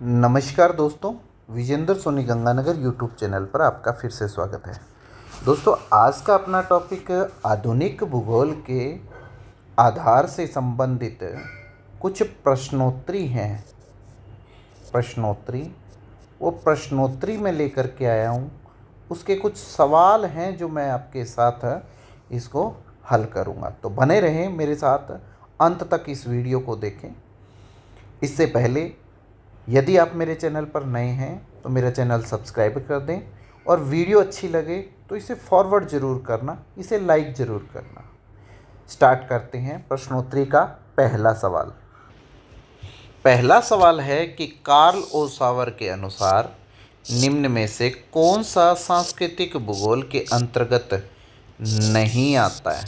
नमस्कार दोस्तों, Vijendra Soni Ganganagar YouTube channel पर आपका फिर से स्वागत है। दोस्तों, आज का अपना टॉपिक आधुनिक भूगोल के आधार से संबंधित कुछ प्रश्नोत्तरी हैं। वो प्रश्नोत्तरी में लेकर के आया हूँ। उसके कुछ सवाल हैं जो मैं आपके साथ इसको हल करूँगा, तो बने रहें मेरे साथ, अंत तक इस वीडियो को देखें। इससे पहले यदि आप मेरे चैनल पर नए हैं तो मेरा चैनल सब्सक्राइब कर दें और वीडियो अच्छी लगे तो इसे फॉरवर्ड ज़रूर करना, इसे लाइक ज़रूर करना। स्टार्ट करते हैं प्रश्नोत्तरी का पहला सवाल है कि कार्ल ओ सावर के अनुसार निम्न में से कौन सा सांस्कृतिक भूगोल के अंतर्गत नहीं आता है।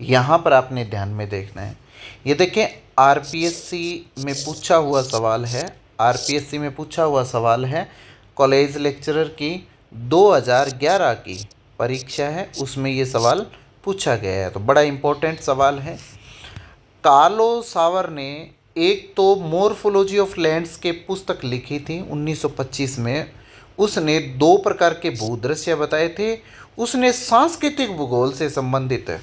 यहाँ पर आपने ध्यान में देखना है। ये देखें, आरपीएससी में पूछा हुआ सवाल है। कॉलेज लेक्चरर की 2011 की परीक्षा है, उसमें ये सवाल पूछा गया है, तो बड़ा इम्पोर्टेंट सवाल है। कार्लो सावर ने एक तो मॉर्फोलॉजी ऑफ लैंड्स के पुस्तक लिखी थी 1925 में। उसने दो प्रकार के भूदृश्य बताए थे। उसने सांस्कृतिक भूगोल से संबंधित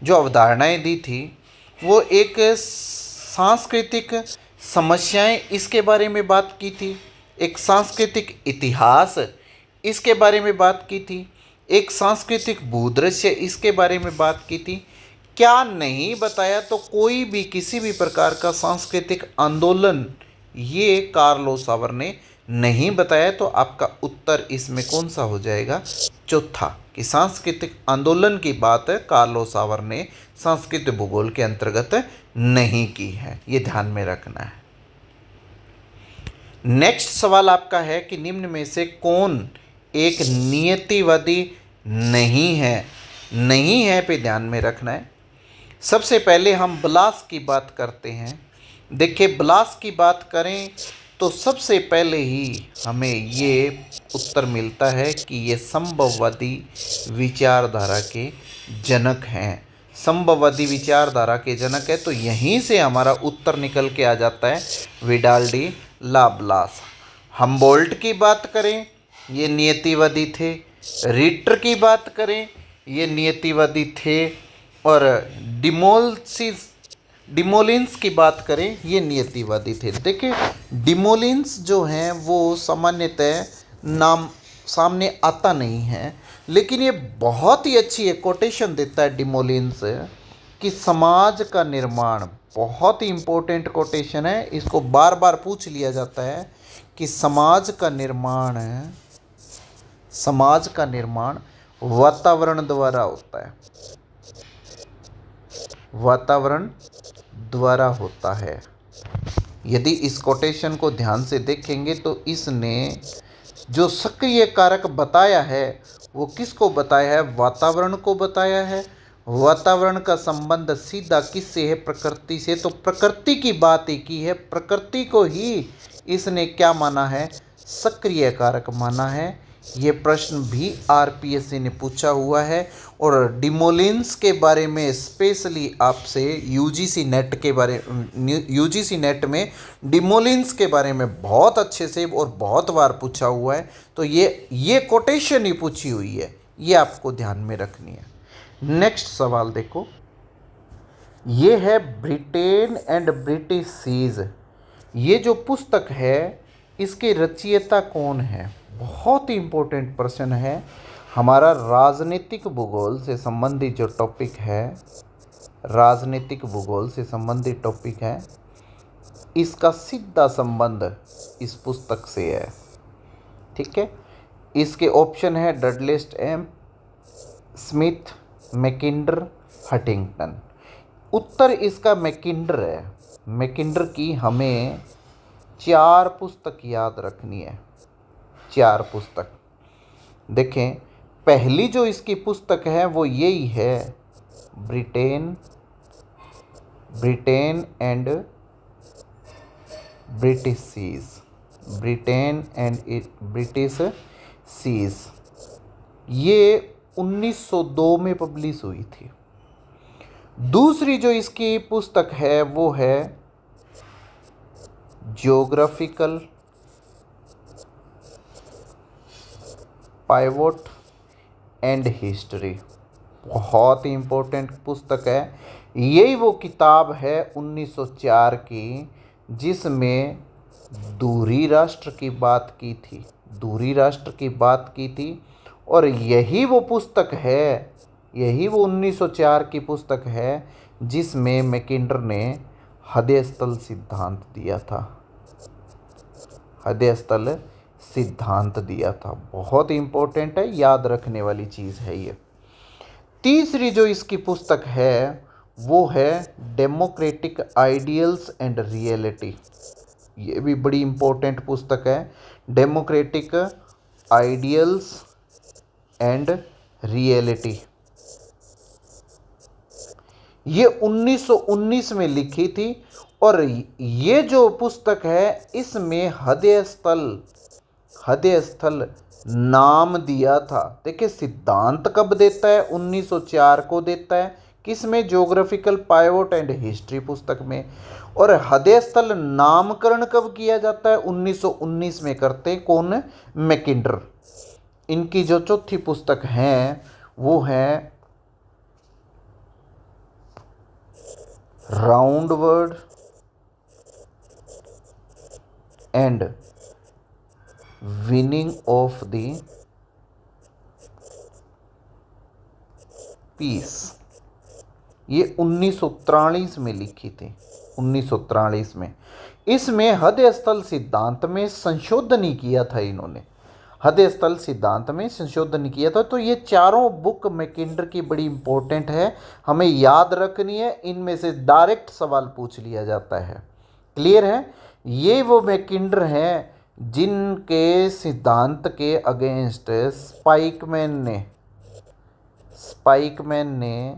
जो अवधारणाएं दी थी, वो एक सांस्कृतिक समस्याएं इसके बारे में बात की थी, एक सांस्कृतिक इतिहास इसके बारे में बात की थी, एक सांस्कृतिक भूदृश्य इसके बारे में बात की थी। क्या नहीं बताया तो कोई भी किसी भी प्रकार का सांस्कृतिक आंदोलन ये कार्लो सावर ने नहीं बताया, तो आपका उत्तर इसमें कौन सा हो जाएगा? चौथा, कि सांस्कृतिक आंदोलन की बात कार्लो सावर ने सांस्कृतिक भूगोल के अंतर्गत नहीं की है, ये ध्यान में रखना है। नेक्स्ट सवाल आपका है कि निम्न में से कौन एक नियतिवादी नहीं है पे ध्यान में रखना है। सबसे पहले हम ब्लास की बात करते हैं। देखिए, ब्लास की बात करें तो सबसे पहले ही हमें ये उत्तर मिलता है कि ये संभववादी विचारधारा के जनक हैं। संभववादी विचारधारा के जनक है, तो यहीं से हमारा उत्तर निकल के आ जाता है विडाल डी लाब्लास। हम्बोल्ट की बात करें, ये नियतिवादी थे। रिटर की बात करें, ये नियतिवादी थे। और डिमोलिन्स की बात करें, ये नियतिवादी थे। देखिए, डिमोलिन्स जो हैं वो सामान्यतः नाम सामने आता नहीं है, लेकिन ये बहुत ही अच्छी एक कोटेशन देता है डिमोलिन्स कि समाज का निर्माण, बहुत ही इम्पोर्टेंट कोटेशन है, इसको बार बार पूछ लिया जाता है कि समाज का निर्माण वातावरण द्वारा होता है, वातावरण द्वारा होता है। यदि इस कोटेशन को ध्यान से देखेंगे तो इसने जो सक्रिय कारक बताया है वो किसको बताया है? वातावरण को बताया है। वातावरण का संबंध सीधा किससे है? प्रकृति से। तो प्रकृति की बात ही की है, प्रकृति को ही इसने क्या माना है? सक्रिय कारक माना है। ये प्रश्न भी आरपीएससी ने पूछा हुआ है और डिमोलिन्स के बारे में स्पेशली आपसे यूजीसी नेट में डिमोलिन्स के बारे में बहुत अच्छे से और बहुत बार पूछा हुआ है, तो ये कोटेशन ही पूछी हुई है, ये आपको ध्यान में रखनी है। नेक्स्ट सवाल देखो, ये है ब्रिटेन एंड ब्रिटिश सीज। ये जो पुस्तक है इसके रचयिता कौन है? बहुत ही इम्पोर्टेंट प्रश्न है। हमारा राजनीतिक भूगोल से संबंधित जो टॉपिक है, राजनीतिक भूगोल से संबंधित टॉपिक है, इसका सीधा संबंध इस पुस्तक से है। ठीक है, इसके ऑप्शन है डडलेस एम, स्मिथ, मैकिंडर, हंटिंगटन। उत्तर इसका मैकिंडर है। मैकिंडर की हमें 4 पुस्तक याद रखनी है, 4 पुस्तक। देखें, पहली जो इसकी पुस्तक है वो यही है, ब्रिटेन एंड ब्रिटिश सीज। ये 1902 में पब्लिश हुई थी। दूसरी जो इसकी पुस्तक है वो है ज्योग्राफिकल पाइवोट एंड हिस्ट्री, बहुत ही इम्पोर्टेंट पुस्तक है। यही वो किताब है 1904 की जिसमें दूरी राष्ट्र की बात की थी, दूरी राष्ट्र की बात की थी। और यही वो पुस्तक है, यही वो 1904 की पुस्तक है जिसमें मैकिंडर ने हृदय स्थल सिद्धांत दिया था, हृदय स्थल सिद्धांत दिया था। बहुत ही इम्पोर्टेंट है, याद रखने वाली चीज़ है ये। तीसरी जो इसकी पुस्तक है वो है डेमोक्रेटिक आइडियल्स एंड रियलिटी। ये भी बड़ी इम्पोर्टेंट पुस्तक है, डेमोक्रेटिक आइडियल्स एंड रियलिटी। ये 1919 में लिखी थी और ये जो पुस्तक है इसमें हृदय स्थल नाम दिया था। देखिए सिद्धांत कब देता है, 1904 को देता है, किसमें, ज्योग्राफिकल पाइवोट एंड हिस्ट्री पुस्तक में। और हृदय स्थल नामकरण कब किया जाता है, 1919 में करते हैं, कौन, मैकिंडर। इनकी जो चौथी पुस्तक है वो है round world and winning of the peace. ये 1943 में लिखी थी, 1943 में। इसमें हृदय स्थल सिद्धांत में संशोधन ही किया था इन्होंने, हृदय स्थल सिद्धांत में संशोधन किया था। तो ये चारों बुक मैकिंडर की बड़ी इंपॉर्टेंट है, हमें याद रखनी है, इनमें से डायरेक्ट सवाल पूछ लिया जाता है। क्लियर है। ये वो मैकिंडर हैं जिनके सिद्धांत के अगेंस्ट स्पाइकमैन ने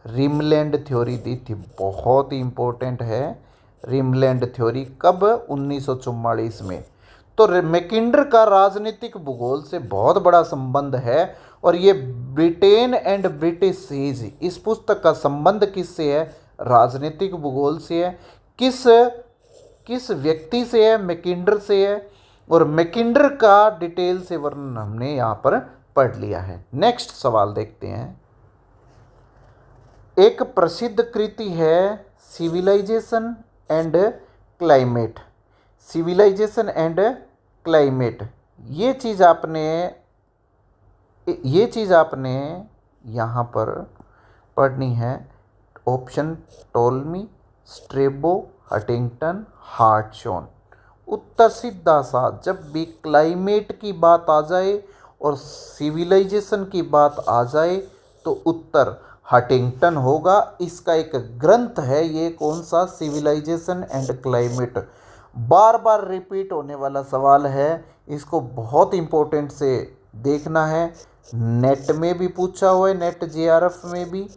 रिमलैंड थ्योरी दी थी। बहुत ही इंपॉर्टेंट है रिमलैंड थ्योरी, कब, 1944 में। तो मैकिंडर का राजनीतिक भूगोल से बहुत बड़ा संबंध है और ये ब्रिटेन एंड ब्रिटिश सीज, इस पुस्तक का संबंध किससे है, राजनीतिक भूगोल से है। किस व्यक्ति से है, मैकिंडर से है। और मैकिंडर का डिटेल से वर्णन हमने यहाँ पर पढ़ लिया है। नेक्स्ट सवाल देखते हैं। एक प्रसिद्ध कृति है civilisation and climate, civilisation and climate. ये चीज़ आपने यहाँ पर पढ़नी है। Option Ptolemy, Strabo, Huntington, Hartshorne. उत्तर सीधा सा, जब भी क्लाइमेट की बात आ जाए और सिविलाइजेशन की बात आ जाए तो उत्तर हटिंगटन होगा। इसका एक ग्रंथ है ये, कौन सा, सिविलाइजेशन एंड क्लाइमेट। बार बार रिपीट होने वाला सवाल है, इसको बहुत इंपॉर्टेंट से देखना है। नेट में भी पूछा हुआ है, नेट जेआरएफ में भी,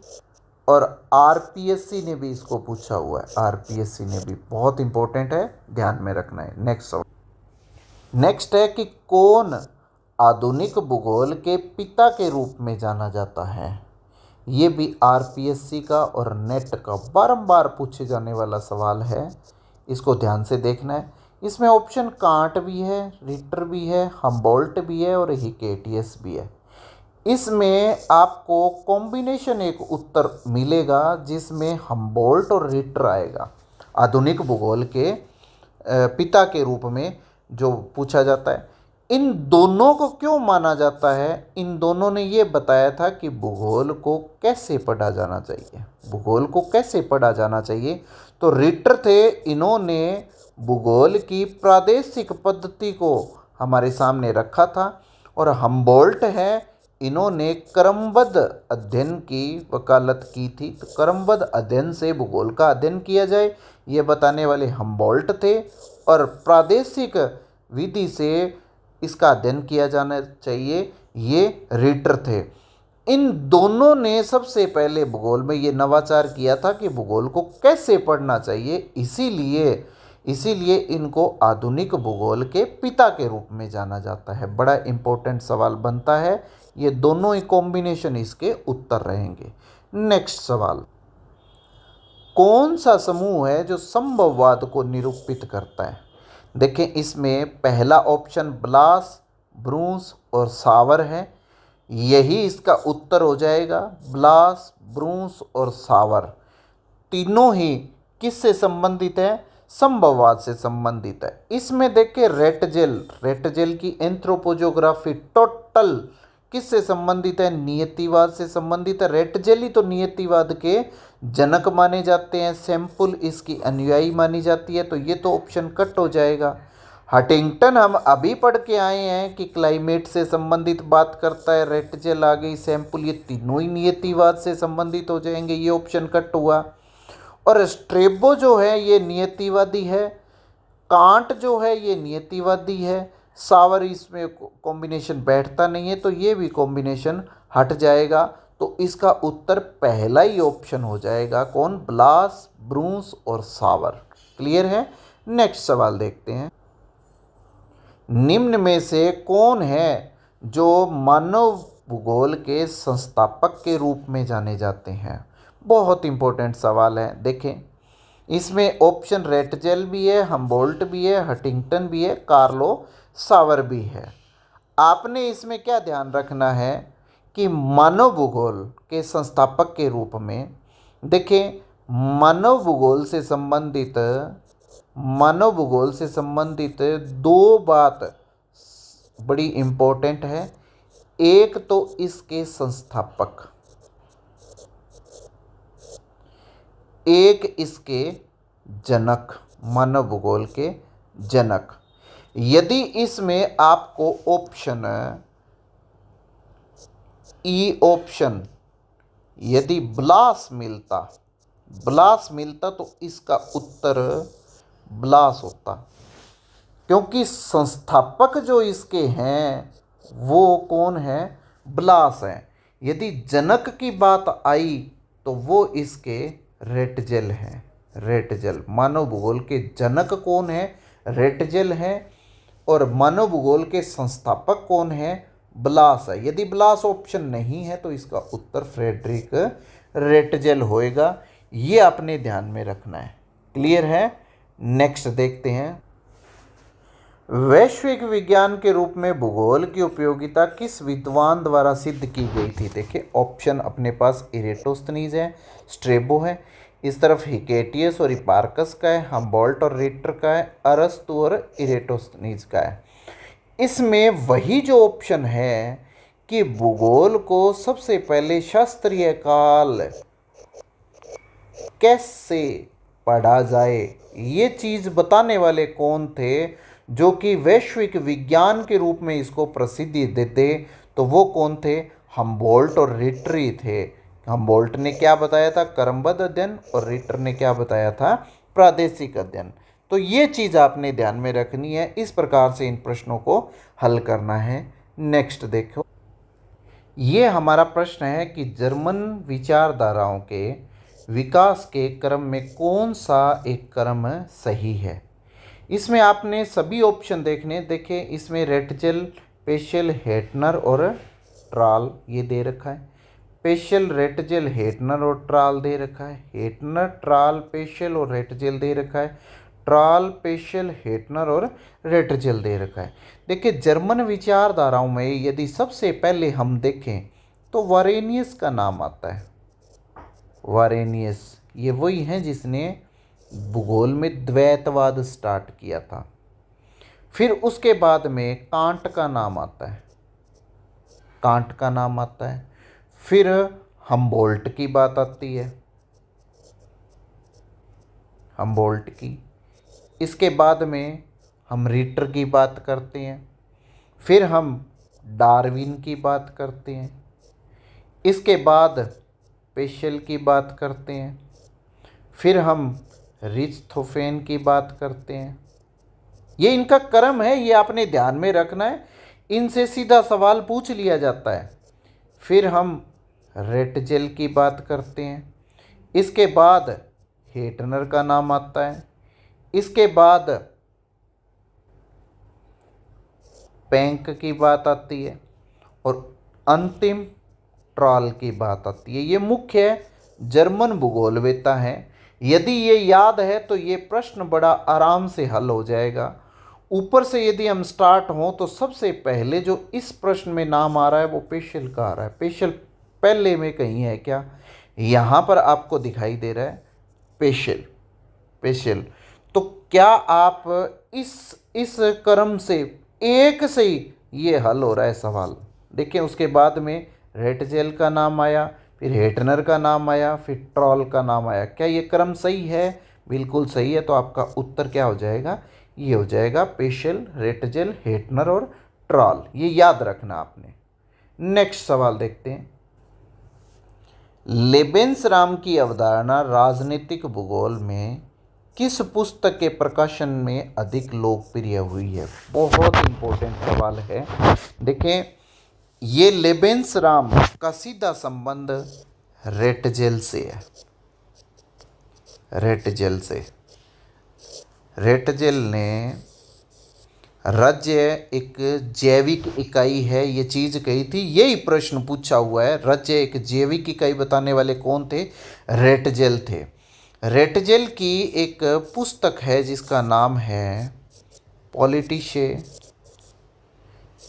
और आरपीएससी ने भी इसको पूछा हुआ है, आरपीएससी ने भी। बहुत इंपॉर्टेंट है, ध्यान में रखना है। नेक्स्ट सवाल, नेक्स्ट है कि कौन आधुनिक भूगोल के पिता के रूप में जाना जाता है। ये भी आरपीएससी का और नेट का बारंबार पूछे जाने वाला सवाल है, इसको ध्यान से देखना है। इसमें ऑप्शन कांट भी है, रिटर भी है, हम्बोल्ट भी है और हिकेटियस भी है। इसमें आपको कॉम्बिनेशन एक उत्तर मिलेगा जिसमें हम्बोल्ट और रिटर आएगा। आधुनिक भूगोल के पिता के रूप में जो पूछा जाता है। इन दोनों को क्यों माना जाता है, इन दोनों ने ये बताया था कि भूगोल को कैसे पढ़ा जाना चाहिए, भूगोल को कैसे पढ़ा जाना चाहिए। तो रिटर थे, इन्होंने भूगोल की प्रादेशिक पद्धति को हमारे सामने रखा था। और हम्बोल्ट है, इन्होंने क्रमबद्ध अध्ययन की वकालत की थी। तो क्रमबद्ध अध्ययन से भूगोल का अध्ययन किया जाए, ये बताने वाले हम्बोल्ट थे। और प्रादेशिक विधि से इसका अध्ययन किया जाना चाहिए, ये रिटर थे। इन दोनों ने सबसे पहले भूगोल में ये नवाचार किया था कि भूगोल को कैसे पढ़ना चाहिए। इसीलिए इनको आधुनिक भूगोल के पिता के रूप में जाना जाता है। बड़ा इंपॉर्टेंट सवाल बनता है, ये दोनों ही कॉम्बिनेशन इसके उत्तर रहेंगे। नेक्स्ट सवाल, कौन सा समूह है जो संभववाद को निरूपित करता है। देखें, इसमें पहला ऑप्शन ब्लास, ब्रूंस और सावर है। यही इसका उत्तर हो जाएगा। ब्लास, ब्रूंस और सावर तीनों ही किससे संबंधित है? संभववाद से संबंधित है। इसमें देखिए रेटजेल की एंथ्रोपोजोग्राफी टोटल किससे संबंधित है? नियतिवाद से संबंधित है। रेटजेल ही तो नियतिवाद के जनक माने जाते हैं। सैंपल इसकी अनुयायी मानी जाती है। तो ये तो ऑप्शन कट हो जाएगा। हंटिंगटन हम अभी पढ़ के आए हैं कि क्लाइमेट से संबंधित बात करता है। रेटजेल आ गई, सैंपल, ये तीनों ही नियतिवाद से संबंधित हो जाएंगे। ये ऑप्शन कट हुआ। और स्ट्रेबो जो है ये नियतिवादी है। कांट जो है ये नियतिवादी है। सावर इसमें कॉम्बिनेशन बैठता नहीं है, तो ये भी कॉम्बिनेशन हट जाएगा। तो इसका उत्तर पहला ही ऑप्शन हो जाएगा। कौन? ब्लास, ब्रूंस और सावर। क्लियर है? नेक्स्ट सवाल देखते हैं। निम्न में से कौन है जो मानव भूगोल के संस्थापक के रूप में जाने जाते हैं? बहुत इंपॉर्टेंट सवाल है। देखें, इसमें ऑप्शन रेटजेल भी है, हम्बोल्ट भी है, हंटिंगटन भी है, कार्लो सावर भी है। आपने इसमें क्या ध्यान रखना है कि मानव भूगोल के संस्थापक के रूप में देखें, मानव भूगोल से संबंधित दो बात बड़ी इम्पोर्टेंट है। एक तो इसके संस्थापक, एक इसके जनक, मानव भूगोल के जनक। यदि इसमें आपको ऑप्शन ई ऑप्शन यदि ब्लास मिलता तो इसका उत्तर ब्लास होता, क्योंकि संस्थापक जो इसके हैं वो कौन है? ब्लास हैं। यदि जनक की बात आई तो वो इसके रेटजेल हैं। रेटजेल मानव भूगोल के जनक कौन है? रेटजेल हैं। और मानव भूगोल के संस्थापक कौन है? ब्लास है। यदि ब्लास ऑप्शन नहीं है तो इसका उत्तर फ्रेडरिक रेटजेल होएगा। ये आपने ध्यान में रखना है। क्लियर है? नेक्स्ट देखते हैं। वैश्विक विज्ञान के रूप में भूगोल की उपयोगिता किस विद्वान द्वारा सिद्ध की गई थी? देखिए, ऑप्शन अपने पास इरेटोस्थनीज है, स्ट्रेबो है, इस तरफ हिकेटियस और हिपार्कस का है, हम्बोल्ट और रिटर का है, अरस्तु और इरेटोस्थनीज का है। इसमें वही जो ऑप्शन है कि भूगोल को सबसे पहले शास्त्रीय काल कैसे पढ़ा जाए, ये चीज़ बताने वाले कौन थे, जो कि वैश्विक विज्ञान के रूप में इसको प्रसिद्धि देते? तो वो कौन थे? हम्बोल्ट और रिटर ही थे। हम्बोल्ट ने क्या बताया था? क्रमबद्ध अध्ययन। और रिटर ने क्या बताया था? प्रादेशिक अध्ययन। तो ये चीज़ आपने ध्यान में रखनी है। इस प्रकार से इन प्रश्नों को हल करना है। नेक्स्ट देखो, ये हमारा प्रश्न है कि जर्मन विचारधाराओं के विकास के क्रम में कौन सा एक क्रम सही है? इसमें आपने सभी ऑप्शन देखने। देखें, इसमें रेटजेल, पेशेल, हेटनर और ट्राल ये दे रखा है। पेशेल, रेटजेल, हेटनर और ट्राल दे रखा है। हेटनर, ट्राल, पेशेल और रेटजेल दे रखा है। ट्राल, पेशेल, हेटनर और रेटजेल दे रखा है। देखिए, जर्मन विचारधाराओं में यदि सबसे पहले हम देखें तो वारेनियस का नाम आता है। वारेनियस ये वही हैं जिसने भूगोल में द्वैतवाद स्टार्ट किया था। फिर उसके बाद में कांट का नाम आता है। कांट का नाम आता है। फिर हम्बोल्ट की बात आती है, हम्बोल्ट की। इसके बाद में हम रिटर की बात करते हैं। फिर हम डार्विन की बात करते हैं। इसके बाद पेशेल की बात करते हैं। फिर हम रिच्थोफेन की बात करते हैं। ये इनका क्रम है, ये आपने ध्यान में रखना है। इनसे सीधा सवाल पूछ लिया जाता है। फिर हम रेटजेल की बात करते हैं। इसके बाद हेटनर का नाम आता है। इसके बाद पैंक की बात आती है और अंतिम ट्राल की बात आती है। ये मुख्य जर्मन भूगोलवेत्ता हैं। यदि ये याद है तो ये प्रश्न बड़ा आराम से हल हो जाएगा। ऊपर से यदि हम स्टार्ट हों तो सबसे पहले जो इस प्रश्न में नाम आ रहा है वो पेशल का आ रहा है। पेशल पहले में कहीं है क्या? यहाँ पर आपको दिखाई दे रहा है पेशल। पेशल तो क्या आप इस क्रम से एक से ही ये हल हो रहा है सवाल। देखिए उसके बाद में रेटजेल का नाम आया, फिर हेटनर का नाम आया, फिर ट्रॉल का नाम आया। क्या ये क्रम सही है? बिल्कुल सही है। तो आपका उत्तर क्या हो जाएगा? ये हो जाएगा पेशल, रेटजेल, हेटनर और ट्रॉल। ये याद रखना आपने। नेक्स्ट सवाल देखते हैं। लेबेंसराम की अवधारणा राजनीतिक भूगोल में किस पुस्तक के प्रकाशन में अधिक लोकप्रिय हुई है? बहुत इंपॉर्टेंट सवाल है। देखें ये लेबेंसराम का सीधा संबंध रेटजेल से है। रेटजेल से रेटजेल ने राज्य एक जैविक इकाई है ये चीज़ कही थी। यही प्रश्न पूछा हुआ है। राज्य एक जैविक इकाई बताने वाले कौन थे? रेटजेल थे। रेटजेल की एक पुस्तक है जिसका नाम है पॉलिटिशे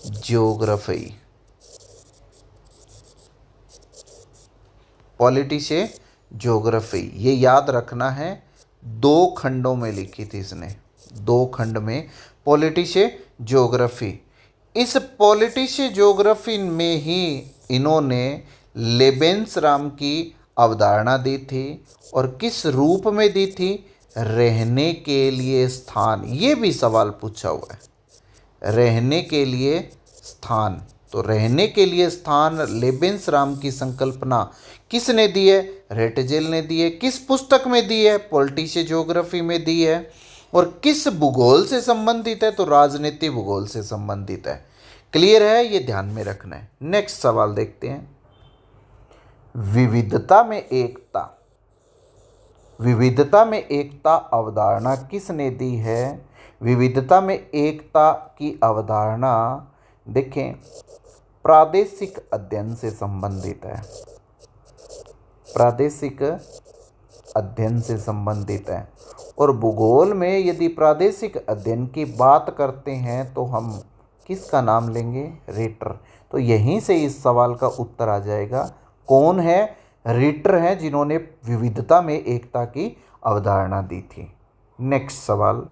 ज्योग्राफी। पॉलिटिशे ज्योग्राफी ये याद रखना है। 2 खंडों में लिखी थी इसने, 2 खंड में पॉलिटिशे ज्योग्राफी। इस पॉलिटिशे ज्योग्राफी में ही इन्होंने लेबेंसराम की अवधारणा दी थी। और किस रूप में दी थी? रहने के लिए स्थान। ये भी सवाल पूछा हुआ है। रहने के लिए स्थान। तो रहने के लिए स्थान लेबेंसराम की संकल्पना किसने दी है? रेटजेल ने दी है। किस पुस्तक में दी है? पॉलिटिशे ज्योग्राफी में दी है। और किस भूगोल से संबंधित है? तो राजनीतिक भूगोल से संबंधित है। क्लियर है? ये ध्यान में रखना है। नेक्स्ट सवाल देखते हैं। विविधता में एकता। विविधता में एकता अवधारणा किसने दी है? विविधता में एकता की अवधारणा देखें प्रादेशिक अध्ययन से संबंधित है। प्रादेशिक अध्ययन से संबंधित है। और भूगोल में यदि प्रादेशिक अध्ययन की बात करते हैं तो हम किसका नाम लेंगे? रिटर। तो यहीं से इस सवाल का उत्तर आ जाएगा। कौन है? रिटर हैं जिन्होंने विविधता में एकता की अवधारणा दी थी। नेक्स्ट सवाल।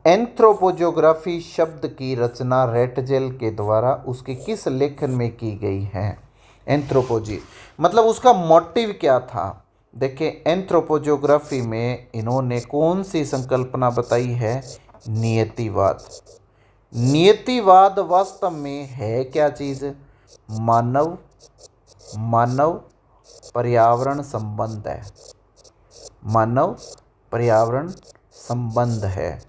एंथ्रोपोज्योग्राफी शब्द की रचना रेटजेल के द्वारा उसके किस लेखन में की गई है? एंथ्रोपोजी मतलब उसका मोटिव क्या था? देखिए एंथ्रोपोज्योग्राफी में इन्होंने कौन सी संकल्पना बताई है? नियतिवाद। नियतिवाद वास्तव में है क्या चीज़? मानव पर्यावरण संबंध है। मानव पर्यावरण संबंध है।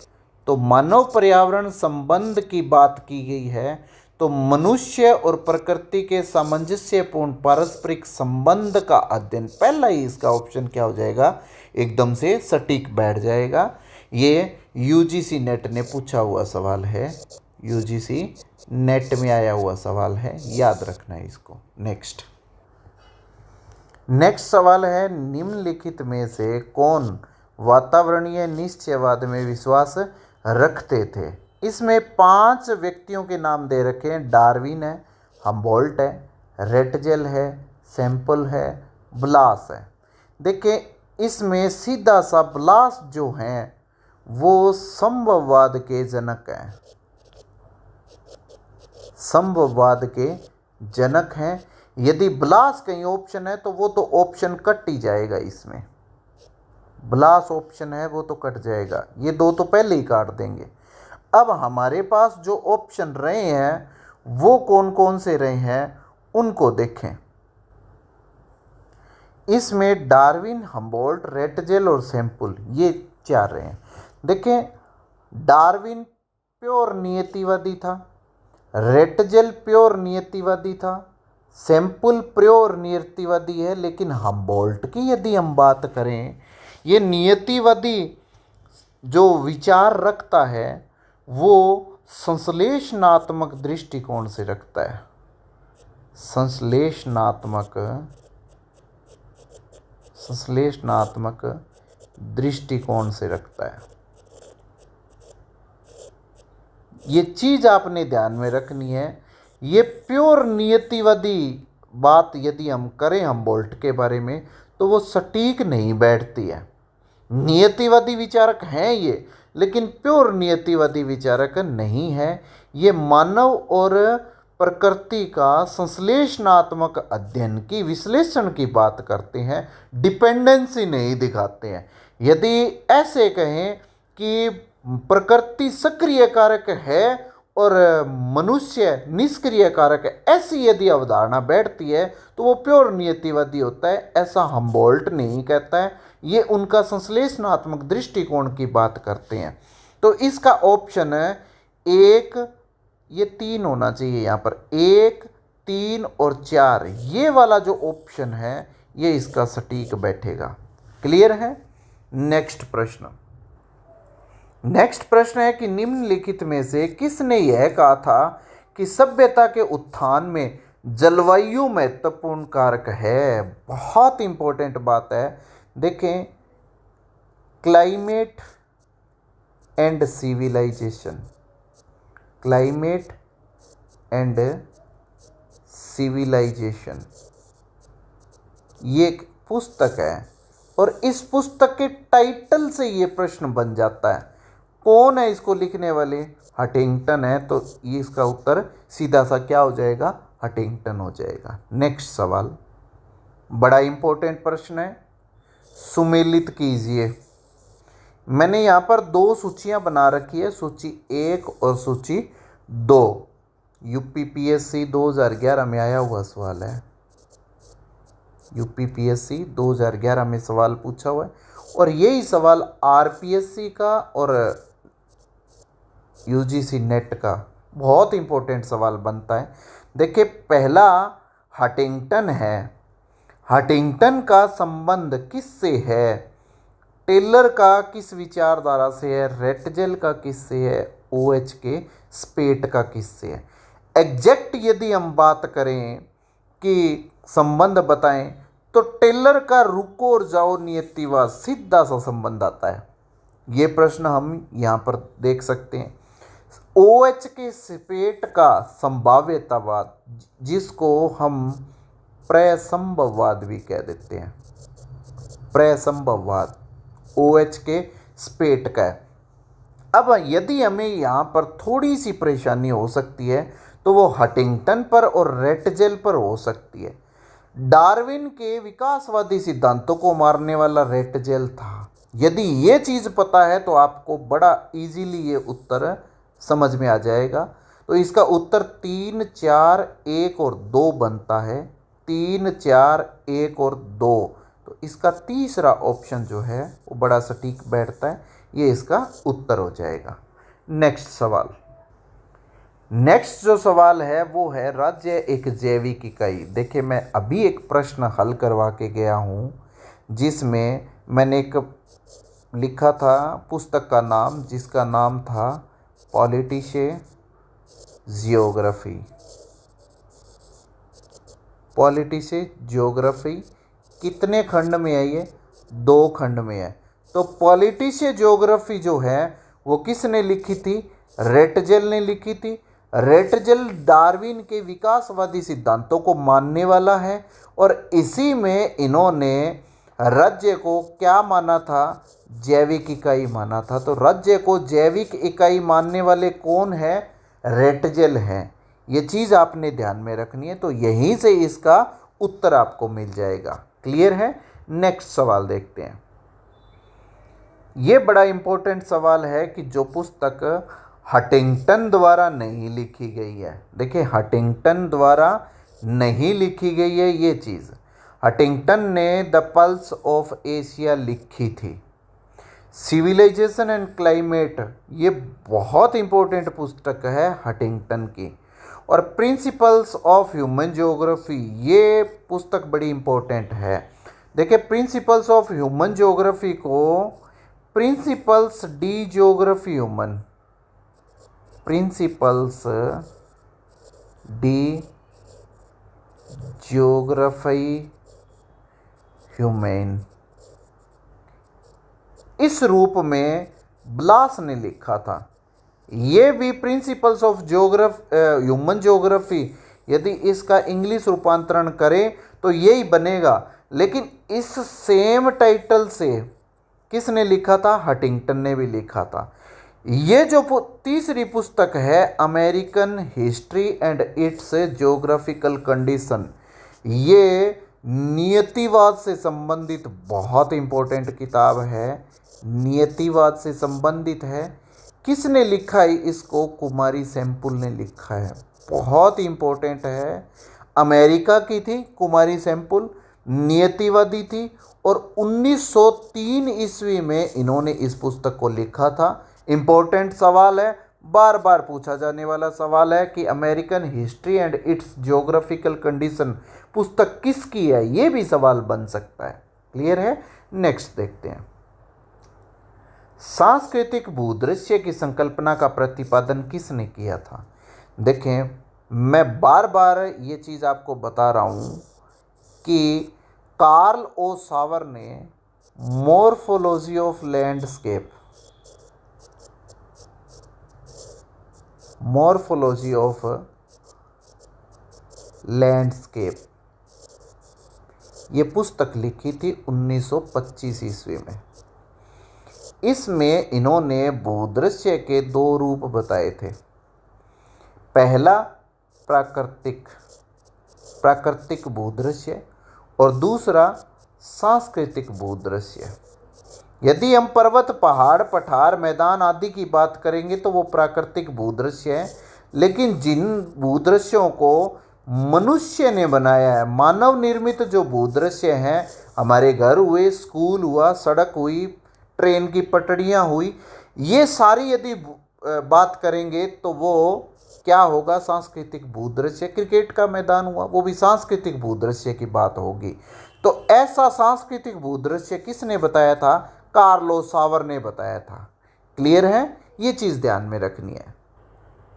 तो मानव पर्यावरण संबंध की बात की गई है। तो मनुष्य और प्रकृति के सामंजस्यपूर्ण पारस्परिक संबंध का अध्ययन, पहला ही इसका ऑप्शन क्या हो जाएगा? एकदम से सटीक बैठ जाएगा। ये यूजीसी नेट ने पूछा हुआ सवाल है। यूजीसी नेट में आया हुआ सवाल है, याद रखना है इसको। नेक्स्ट सवाल है। निम्नलिखित में से कौन वातावरणीय निश्चयवाद में विश्वास रखते थे? इसमें 5 व्यक्तियों के नाम दे रखे हैं। डार्विन है, हम्बोल्ट है, रेटजेल है, सैंपल है, ब्लास है। देखिए इसमें सीधा सा ब्लास जो हैं वो संभववाद के जनक हैं। संभववाद के जनक हैं। यदि ब्लास कहीं ऑप्शन है तो वो तो ऑप्शन कट ही जाएगा। इसमें ब्लास ऑप्शन है वो तो कट जाएगा। ये 2 तो पहले ही काट देंगे। अब हमारे पास जो ऑप्शन रहे हैं वो कौन कौन से रहे हैं उनको देखें। इसमें डार्विन, हम्बोल्ट, रेटजेल और सैंपल ये 4 रहे हैं। देखें डार्विन प्योर नियतिवादी था, रेटजेल प्योर नियतिवादी था, सैंपल प्योर नियतिवादी है। लेकिन हम्बोल्ट की यदि हम बात करें, ये नियतिवादी जो विचार रखता है वो संश्लेषणात्मक दृष्टिकोण से रखता है। संश्लेषणात्मक दृष्टिकोण से रखता है। ये चीज़ आपने ध्यान में रखनी है। ये प्योर नियतिवादी बात यदि हम करें हम बोल्ट के बारे में तो वो सटीक नहीं बैठती है। नियतिवादी विचारक हैं ये, लेकिन प्योर नियतिवादी विचारक नहीं है। ये मानव और प्रकृति का संश्लेषणात्मक अध्ययन की विश्लेषण की बात करते हैं, डिपेंडेंसी नहीं दिखाते हैं। यदि ऐसे कहें कि प्रकृति सक्रिय कारक है और मनुष्य निष्क्रिय कारक है, ऐसी यदि अवधारणा बैठती है तो वो प्योर नियतिवादी होता है, ऐसा हम्बोल्ट नहीं कहता है। ये उनका संश्लेषणात्मक दृष्टिकोण की बात करते हैं। तो इसका ऑप्शन है एक, ये तीन होना चाहिए यहाँ पर, एक, तीन और चार, ये वाला जो ऑप्शन है ये इसका सटीक बैठेगा। क्लियर है। नेक्स्ट प्रश्न है कि निम्नलिखित में से किसने यह कहा था कि सभ्यता के उत्थान में जलवायु महत्वपूर्ण कारक है। बहुत इंपॉर्टेंट बात है। देखें, climate and civilization, climate and civilization, ये एक पुस्तक है और इस पुस्तक के टाइटल से ये प्रश्न बन जाता है। कौन है इसको लिखने वाले? हंटिंगटन है। तो ये इसका उत्तर सीधा सा क्या हो जाएगा? हंटिंगटन हो जाएगा। नेक्स्ट सवाल बड़ा इंपॉर्टेंट प्रश्न है, सुमेलित कीजिए। मैंने यहाँ पर दो सूचियाँ बना रखी है, सूची 1 और सूची 2। यूपीपीएससी 2011 में आया हुआ सवाल है। यूपीपीएससी 2011 में सवाल पूछा हुआ है और यही सवाल आरपीएससी का और यूजीसी नेट का बहुत इंपॉर्टेंट सवाल बनता है। देखिए, पहला हंटिंगटन है। हंटिंगटन का संबंध किससे है? टेलर का किस विचारधारा से है? रेटजेल का किससे है? ओएच के स्पेट का किससे है? एग्जैक्ट यदि हम बात करें कि संबंध बताएं तो टेलर का रुको और जाओ नियतिवाद सीधा सा संबंध आता है। ये प्रश्न हम यहाँ पर देख सकते हैं। ओएच के स्पेट का संभाव्यतावाद, जिसको हम प्रसंभववाद भी कह देते हैं, प्रसंभववाद ओएच के स्पेट का है। अब यदि हमें यहाँ पर थोड़ी सी परेशानी हो सकती है तो वो हंटिंगटन पर और रेटजेल पर हो सकती है। डार्विन के विकासवादी सिद्धांतों को मारने वाला रेटजेल था। यदि ये चीज़ पता है तो आपको बड़ा इजीली ये उत्तर समझ में आ जाएगा। तो इसका उत्तर 3, 4, 1 और 2 बनता है। 3, 4, 1 और 2। तो इसका तीसरा ऑप्शन जो है वो बड़ा सटीक बैठता है, ये इसका उत्तर हो जाएगा। नेक्स्ट जो सवाल है वो है राज्य एक जैविक इकाई। देखिए, मैं अभी एक प्रश्न हल करवा के गया हूँ जिसमें मैंने एक लिखा था पुस्तक का नाम, जिसका नाम था पॉलिटिशे जियोग्राफी। पॉलिटिशे जियोग्राफी कितने खंड में है? ये 2 खंड में है। तो पॉलिटिशे जियोग्राफी जो है वो किसने लिखी थी? रेटजेल ने लिखी थी। रेटजेल डार्विन के विकासवादी सिद्धांतों को मानने वाला है और इसी में इन्होंने राज्य को क्या माना था? जैविक इकाई माना था। तो राज्य को जैविक इकाई मानने वाले कौन है? रेटजेल हैं। ये चीज़ आपने ध्यान में रखनी है। तो यहीं से इसका उत्तर आपको मिल जाएगा। क्लियर है। नेक्स्ट सवाल देखते हैं। ये बड़ा इंपॉर्टेंट सवाल है कि जो पुस्तक हंटिंगटन द्वारा नहीं लिखी गई है। देखिए, हंटिंगटन द्वारा नहीं लिखी गई है ये चीज़। हंटिंगटन ने द पल्स ऑफ एशिया लिखी थी। सिविलाइजेशन एंड क्लाइमेट, ये बहुत इंपॉर्टेंट पुस्तक है हंटिंगटन की। और प्रिंसिपल्स ऑफ ह्यूमन ज्योग्राफी, ये पुस्तक बड़ी इंपॉर्टेंट है। देखिए, प्रिंसिपल्स ऑफ ह्यूमन ज्योग्राफी को principles D geography human, principles D geography human, इस रूप में ब्लास ने लिखा था। ये भी प्रिंसिपल्स ऑफ ह्यूमन ज्योग्राफी यदि इसका इंग्लिश रूपांतरण करें तो यही बनेगा। लेकिन इस सेम टाइटल से किसने लिखा था? हंटिंगटन ने भी लिखा था। ये जो तीसरी पुस्तक है American history and it's geographical condition, ये नियतिवाद से संबंधित बहुत इंपॉर्टेंट किताब है, नियतिवाद से संबंधित है। किसने लिखा है इसको? कुमारी सेम्पुल ने लिखा है, बहुत इंपॉर्टेंट है। अमेरिका की थी कुमारी सेम्पुल, नियतिवादी थी और 1903 ईस्वी में इन्होंने इस पुस्तक को लिखा था। इंपॉर्टेंट सवाल है, बार बार पूछा जाने वाला सवाल है कि American history and it's geographical condition पुस्तक किसकी है, ये भी सवाल बन सकता है। क्लियर है? नेक्स्ट देखते हैं। सांस्कृतिक भूदृश्य की संकल्पना का प्रतिपादन किसने किया था? देखें, मैं बार बार ये चीज़ आपको बता रहा हूँ कि कार्ल ओ सावर ने morphology of landscape, morphology of landscape, ये पुस्तक लिखी थी 1925 ईस्वी में। इसमें इन्होंने भूदृश्य के दो रूप बताए थे। पहला प्राकृतिक भूदृश्य और दूसरा सांस्कृतिक भूदृश्य। यदि हम पर्वत, पहाड़, पठार, मैदान आदि की बात करेंगे तो वो प्राकृतिक भूदृश्य है। लेकिन जिन भूदृश्यों को मनुष्य ने बनाया है, मानव निर्मित जो भूदृश्य हैं, हमारे घर हुए, स्कूल हुआ, सड़क हुई, ट्रेन की पटड़ियाँ हुई, ये सारी यदि बात करेंगे तो वो क्या होगा? सांस्कृतिक भूदृश्य। क्रिकेट का मैदान हुआ, वो भी सांस्कृतिक भूदृश्य की बात होगी। तो ऐसा सांस्कृतिक भूदृश्य किसने बताया था? कार्ल ओ सावर ने बताया था। क्लियर है? ये चीज़ ध्यान में रखनी है।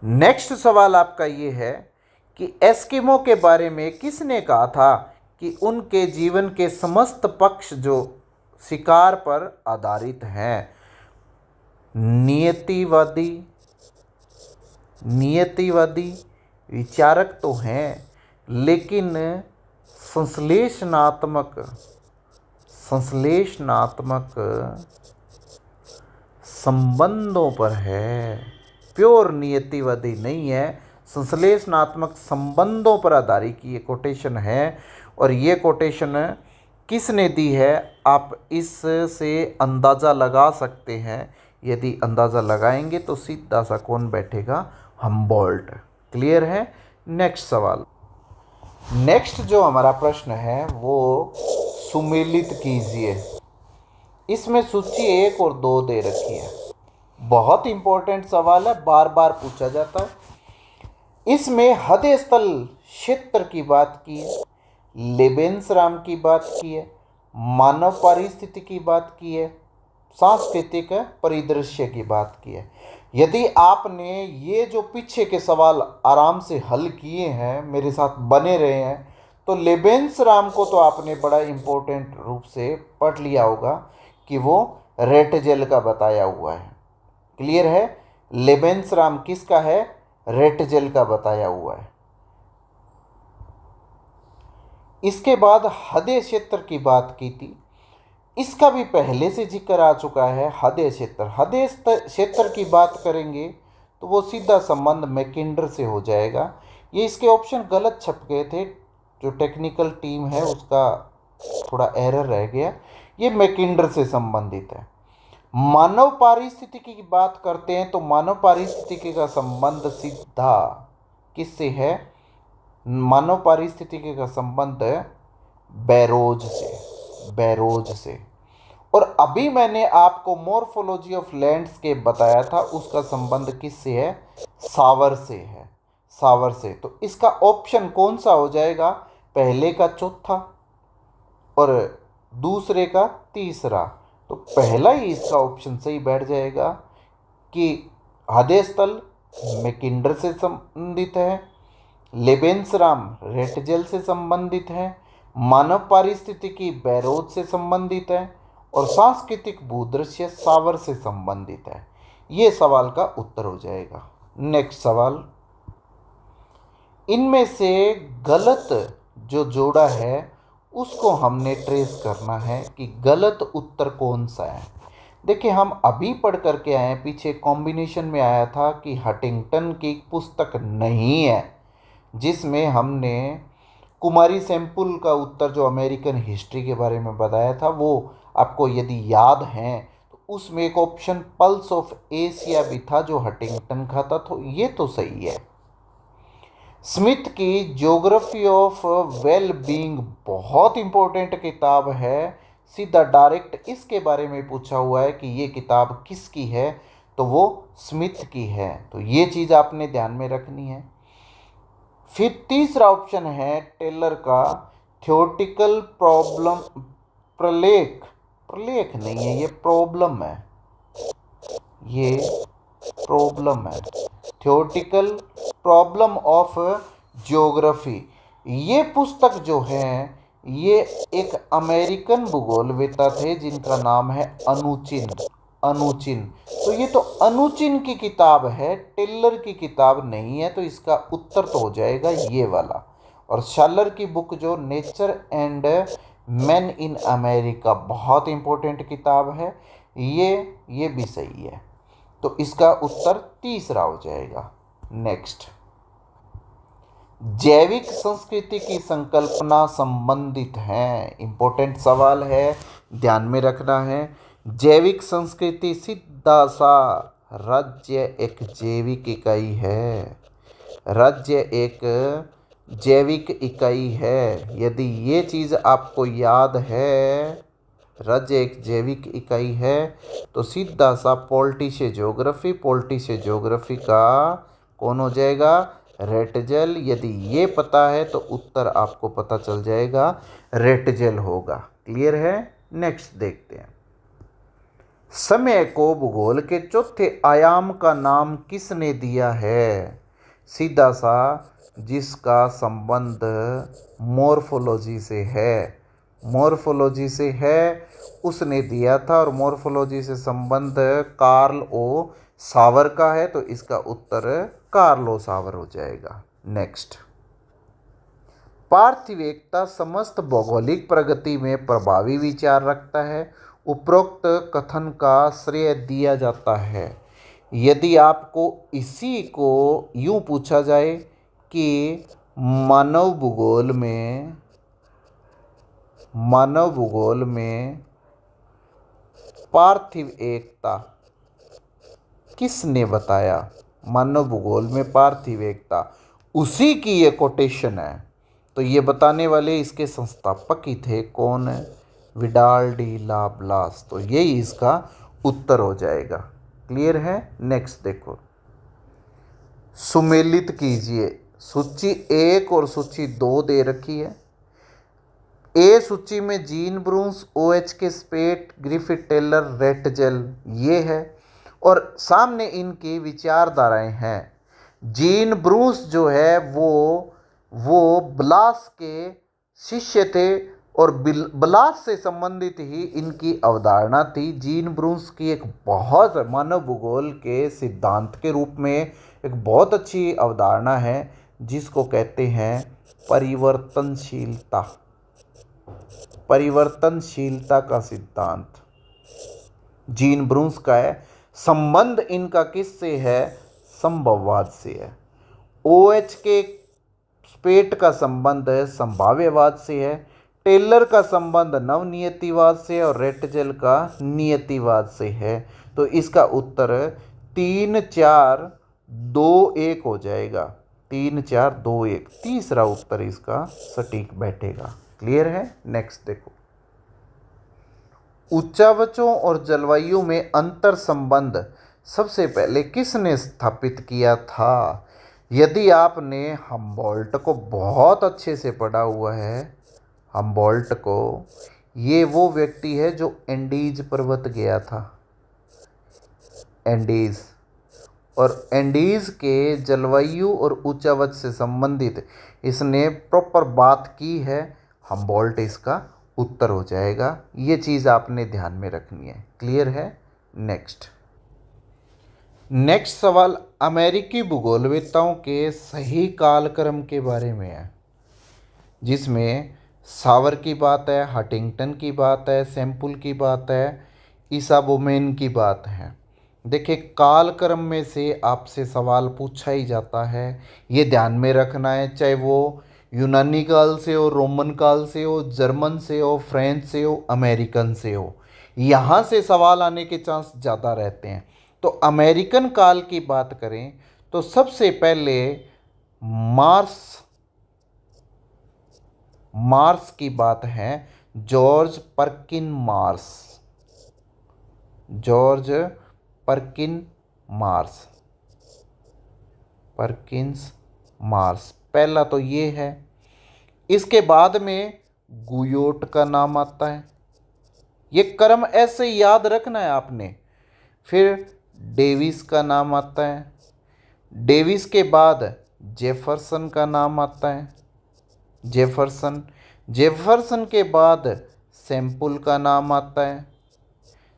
नेक्स्ट सवाल आपका ये है कि एस्किमो के बारे में किसने कहा था कि उनके जीवन के समस्त पक्ष जो शिकार पर आधारित हैं? नियतिवादी विचारक तो हैं, लेकिन संश्लेषणात्मक संबंधों पर है। प्योर नियतिवादी नहीं है, संश्लेषणात्मक संबंधों पर आधारित ये कोटेशन है। और ये कोटेशन किसने दी है? आप इससे अंदाज़ा लगा सकते हैं। यदि अंदाज़ा लगाएंगे तो सीधा सा कौन बैठेगा? हम्बोल्ट। क्लियर है? नेक्स्ट सवाल। नेक्स्ट जो हमारा प्रश्न है वो सुमेलित कीजिए। इसमें सूची 1 और 2 दे रखी है। बहुत इंपॉर्टेंट सवाल है, बार बार पूछा जाता है। इसमें हृदय स्थल क्षेत्र की बात की है, लेबेंसराम की बात की है, मानव पारिस्थितिकी की बात की है, सांस्कृतिक परिदृश्य की बात की है। यदि आपने ये जो पीछे के सवाल आराम से हल किए हैं, मेरे साथ बने रहे हैं, तो लेबेंसराम को तो आपने बड़ा इम्पोर्टेंट रूप से पढ़ लिया होगा कि वो रेटजेल का बताया हुआ है। क्लियर है? लेबेंसराम किसका है? रेटजेल का बताया हुआ है। इसके बाद हृदय क्षेत्र की बात की थी, इसका भी पहले से जिक्र आ चुका है। हृदय क्षेत्र की बात करेंगे तो वो सीधा संबंध मैकिंडर से हो जाएगा। ये इसके ऑप्शन गलत छप गए थे, जो टेक्निकल टीम है उसका थोड़ा एरर रह गया। ये मैकिंडर से संबंधित है। मानव पारिस्थितिकी की बात करते हैं तो मानव पारिस्थितिकी का संबंध सीधा किससे है? मानव पारिस्थितिकी का संबंध बैरोज से। और अभी मैंने आपको मॉर्फोलॉजी ऑफ लैंडस्केप बताया था, उसका संबंध किससे है? सावर से है, सावर से। तो इसका ऑप्शन कौन सा हो जाएगा? पहले का चौथा और दूसरे का तीसरा। तो पहला ही इसका ऑप्शन सही बैठ जाएगा कि हृदय स्थल मैकिंडर से संबंधित है, लेबेंसराम रेटजेल से संबंधित है, मानव पारिस्थितिकी बैरोज से संबंधित है और सांस्कृतिक भूदृश्य सावर से संबंधित है। ये सवाल का उत्तर हो जाएगा। नेक्स्ट सवाल, इनमें से गलत जो जोड़ा है उसको हमने ट्रेस करना है कि गलत उत्तर कौन सा है। देखिए, हम अभी पढ़ करके आए हैं, पीछे कॉम्बिनेशन में आया था कि हंटिंगटन की पुस्तक नहीं है, जिसमें हमने कुमारी सैंपुल का उत्तर जो अमेरिकन हिस्ट्री के बारे में बताया था, वो आपको यदि याद है तो उसमें एक ऑप्शन पल्स ऑफ एशिया भी था जो हंटिंगटन का था, तो ये तो सही है। स्मिथ की ज्योग्राफी ऑफ वेल बीइंग बहुत इंपॉर्टेंट किताब है, सीधा डायरेक्ट इसके बारे में पूछा हुआ है कि ये किताब किसकी है, तो वो स्मिथ की है, तो ये चीज़ आपने ध्यान में रखनी है। फिर तीसरा ऑप्शन है टेलर का थियोरेटिकल प्रॉब्लम, प्रलेख, प्रलेख नहीं है ये प्रॉब्लम है, ये प्रॉब्लम है, थियोरेटिकल प्रॉब्लम ऑफ ज्योग्राफी। ये पुस्तक जो है ये एक अमेरिकन भूगोलवेत्ता थे जिनका नाम है अनुचिन, अनुचिन। तो ये तो अनुचिन की किताब है, टेलर की किताब नहीं है, तो इसका उत्तर तो हो जाएगा ये वाला। और शालर की बुक जो nature and man in America, बहुत इंपॉर्टेंट किताब है, ये भी सही है, तो इसका उत्तर तीसरा हो जाएगा। नेक्स्ट, जैविक संस्कृति की संकल्पना संबंधित है, इंपॉर्टेंट सवाल है, ध्यान में रखना है। जैविक संस्कृति सीधा सा, राज्य एक जैविक इकाई है, राज्य एक जैविक इकाई है, यदि ये चीज़ आपको याद है, राज्य एक जैविक इकाई है, तो सीधा सा पोल्टी से ज्योग्राफी, पोल्टी से ज्योग्राफी का कौन हो जाएगा, रेटजल। यदि ये पता है तो उत्तर आपको पता चल जाएगा, रेटजल होगा। क्लियर है। नेक्स्ट देखते हैं, समय को भूगोल के चौथे आयाम का नाम किसने दिया है, सीधा सा जिसका संबंध मॉर्फोलॉजी से है, मॉर्फोलॉजी से है उसने दिया था, और मॉर्फोलॉजी से संबंध कार्ल ओ सावर का है, तो इसका उत्तर कार्ल ओ सावर हो जाएगा। नेक्स्ट, पार्थिविकता समस्त भौगोलिक प्रगति में प्रभावी विचार रखता है, उपरोक्त कथन का श्रेय दिया जाता है। यदि आपको इसी को यूं पूछा जाए कि मानव भूगोल में पार्थिव एकता किसने बताया, मानव भूगोल में पार्थिव एकता, उसी की ये कोटेशन है, तो ये बताने वाले इसके संस्थापक ही थे, कौन है, विडाल डी लाप्लास, तो यही इसका उत्तर हो जाएगा। क्लियर है। नेक्स्ट देखो, सुमेलित कीजिए, सूची 1 और सूची 2 दे रखी है। ए सूची में जीन ब्रूस, OH के स्पेट, ग्रिफिथ टेलर, रेटजल ये है, और सामने इनकी विचारधाराएं हैं। जीन ब्रूस जो है वो ब्लास के शिष्य थे, और ब्लास से संबंधित ही इनकी अवधारणा थी। जीन ब्रूस की एक बहुत मानव भूगोल के सिद्धांत के रूप में एक बहुत अच्छी अवधारणा है, जिसको कहते हैं परिवर्तनशीलता, परिवर्तनशीलता का सिद्धांत जीन ब्रूस का है। संबंध इनका किससे है, संभववाद से है। OH के स्पेट का संबंध संभाव्यवाद से है, टेलर का संबंध नवनियतिवाद से, और रेटजल का नियतिवाद से है, तो इसका उत्तर 3 4 2 1 हो जाएगा, 3 4 2 1, तीसरा उत्तर इसका सटीक बैठेगा। क्लियर है। नेक्स्ट देखो, उच्चावचों और जलवायु में अंतर संबंध सबसे पहले किसने स्थापित किया था। यदि आपने हम्बोल्ट को बहुत अच्छे से पढ़ा हुआ है, हम्बोल्ट को, ये वो व्यक्ति है जो एंडीज पर्वत गया था, एंडीज, और एंडीज के जलवायु और उच्चावच से संबंधित इसने प्रॉपर बात की है, हम्बोल्ट इसका उत्तर हो जाएगा। ये चीज़ आपने ध्यान में रखनी है। क्लियर है। नेक्स्ट, नेक्स्ट सवाल अमेरिकी भूगोलवेत्ताओं के सही कालक्रम के बारे में है, जिसमें सावर की बात है, हंटिंगटन की बात है, सैंपुल की बात है, इसाबोमेन की बात है। देखिए कालक्रम में से आपसे सवाल पूछा ही जाता है, ये ध्यान में रखना है, चाहे वो यूनानी काल से हो, रोमन काल से हो, जर्मन से हो, फ्रेंच से हो, अमेरिकन से हो, यहाँ से सवाल आने के चांस ज़्यादा रहते हैं। तो अमेरिकन काल की बात करें तो सबसे पहले मार्स मार्स की बात है, George परकिन Mars, George परकिन Mars, Perkins Mars पहला तो ये है। इसके बाद में गुयोट का नाम आता है, ये क्रम ऐसे याद रखना है आपने। फिर डेविस का नाम आता है, डेविस के बाद जेफरसन का नाम आता है, जेफरसन, जेफरसन के बाद सैंपुल का नाम आता है,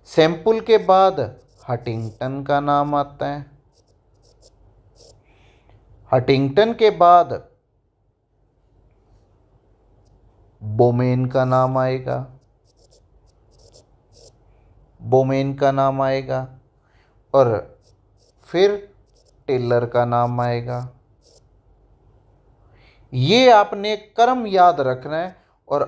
सैंपुल के बाद हंटिंगटन का नाम आता है, हंटिंगटन के बाद बोमेन का नाम आएगा, बोमेन का नाम आएगा, और फिर टेलर का नाम आएगा। ये आपने क्रम याद रखना है और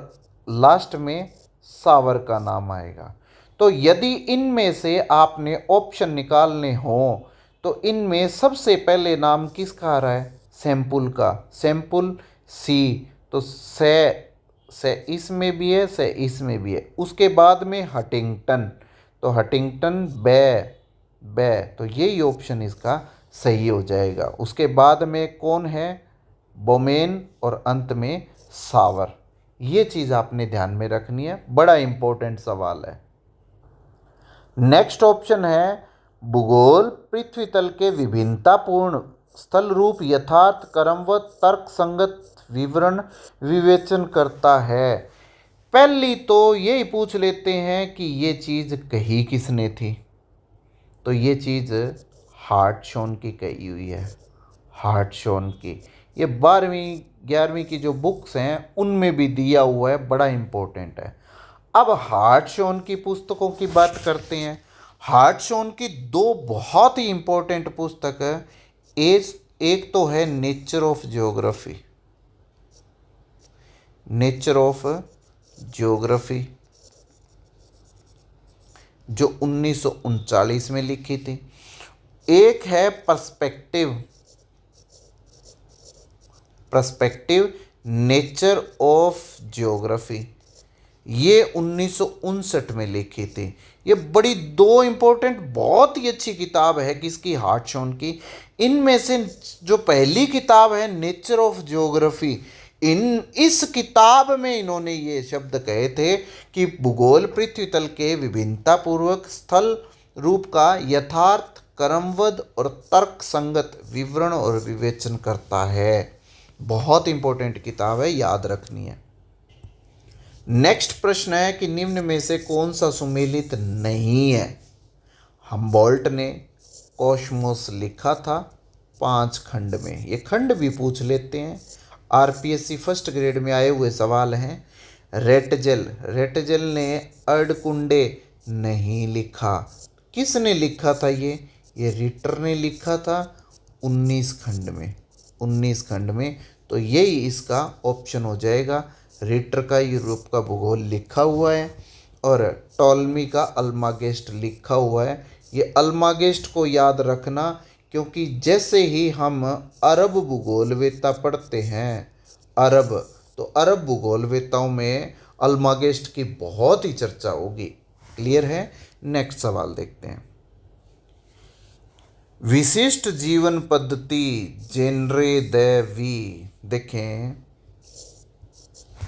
लास्ट में सावर का नाम आएगा। तो यदि इनमें से आपने ऑप्शन निकालने हो तो इनमें सबसे पहले नाम किसका आ रहा है? सैंपुल का, सैंपुल सी, तो से इसमें भी है, से इसमें भी है। उसके बाद में हंटिंगटन, तो हंटिंगटन बे, तो यही ऑप्शन इसका सही हो जाएगा। उसके बाद में कौन है? बोमेन, और अंत में सावर। ये चीज़ आपने ध्यान में रखनी है, बड़ा इंपॉर्टेंट सवाल है। नेक्स्ट ऑप्शन है भूगोल पृथ्वी तल के विभिन्नतापूर्ण स्थल रूप यथार्थ क्रम व तर्क संगत विवरण विवेचन करता है। पहली तो यही पूछ लेते हैं कि ये चीज़ कही किसने थी, तो ये चीज़ हार्टशॉन की कही हुई है, हार्टशॉन की। ये 12वीं 11वीं की जो बुक्स हैं उनमें भी दिया हुआ है, बड़ा इम्पोर्टेंट है। अब हार्टशॉन की पुस्तकों की बात करते हैं। हार्टशॉन की दो बहुत ही इम्पोर्टेंट पुस्तक है। एक तो है nature of geography, nature of geography जो 1939 में लिखी थी। एक है perspective, perspective nature of geography, ये 1959 में लिखी थी। ये बड़ी दो इम्पोर्टेंट बहुत ही अच्छी किताब है किसकी? हार्टशॉन की। इनमें से जो पहली किताब है नेचर ऑफ ज्योग्राफी, इस किताब में इन्होंने ये शब्द कहे थे कि भूगोल पृथ्वी तल के विभिन्नतापूर्वक स्थल रूप का यथार्थ क्रमबद्ध और तर्क संगत विवरण और विवेचन करता है। बहुत इंपॉर्टेंट किताब है, याद रखनी है। नेक्स्ट प्रश्न है कि निम्न में से कौन सा सुमेलित नहीं है? हम्बोल्ट ने कॉस्मोस लिखा था 5 खंड में, ये खंड भी पूछ लेते हैं, आरपीएससी फर्स्ट ग्रेड में आए हुए सवाल हैं। रेटजल ने अर्धकुंडे नहीं लिखा, किसने लिखा था? ये रिटर ने लिखा था 19 खंड में, 19 खंड में। तो यही इसका ऑप्शन हो जाएगा। रिटर का यूरोप का भूगोल लिखा हुआ है और टॉलमी का अल्मागेस्ट लिखा हुआ है। ये अल्मागेस्ट को याद रखना, क्योंकि जैसे ही हम अरब भूगोलवेत्ता पढ़ते हैं, तो अरब भूगोलवेत्ताओं में अल्मागेस्ट की बहुत ही चर्चा होगी। क्लियर है? नेक्स्ट सवाल देखते हैं। विशिष्ट जीवन पद्धति जेनरे द वी। देखें,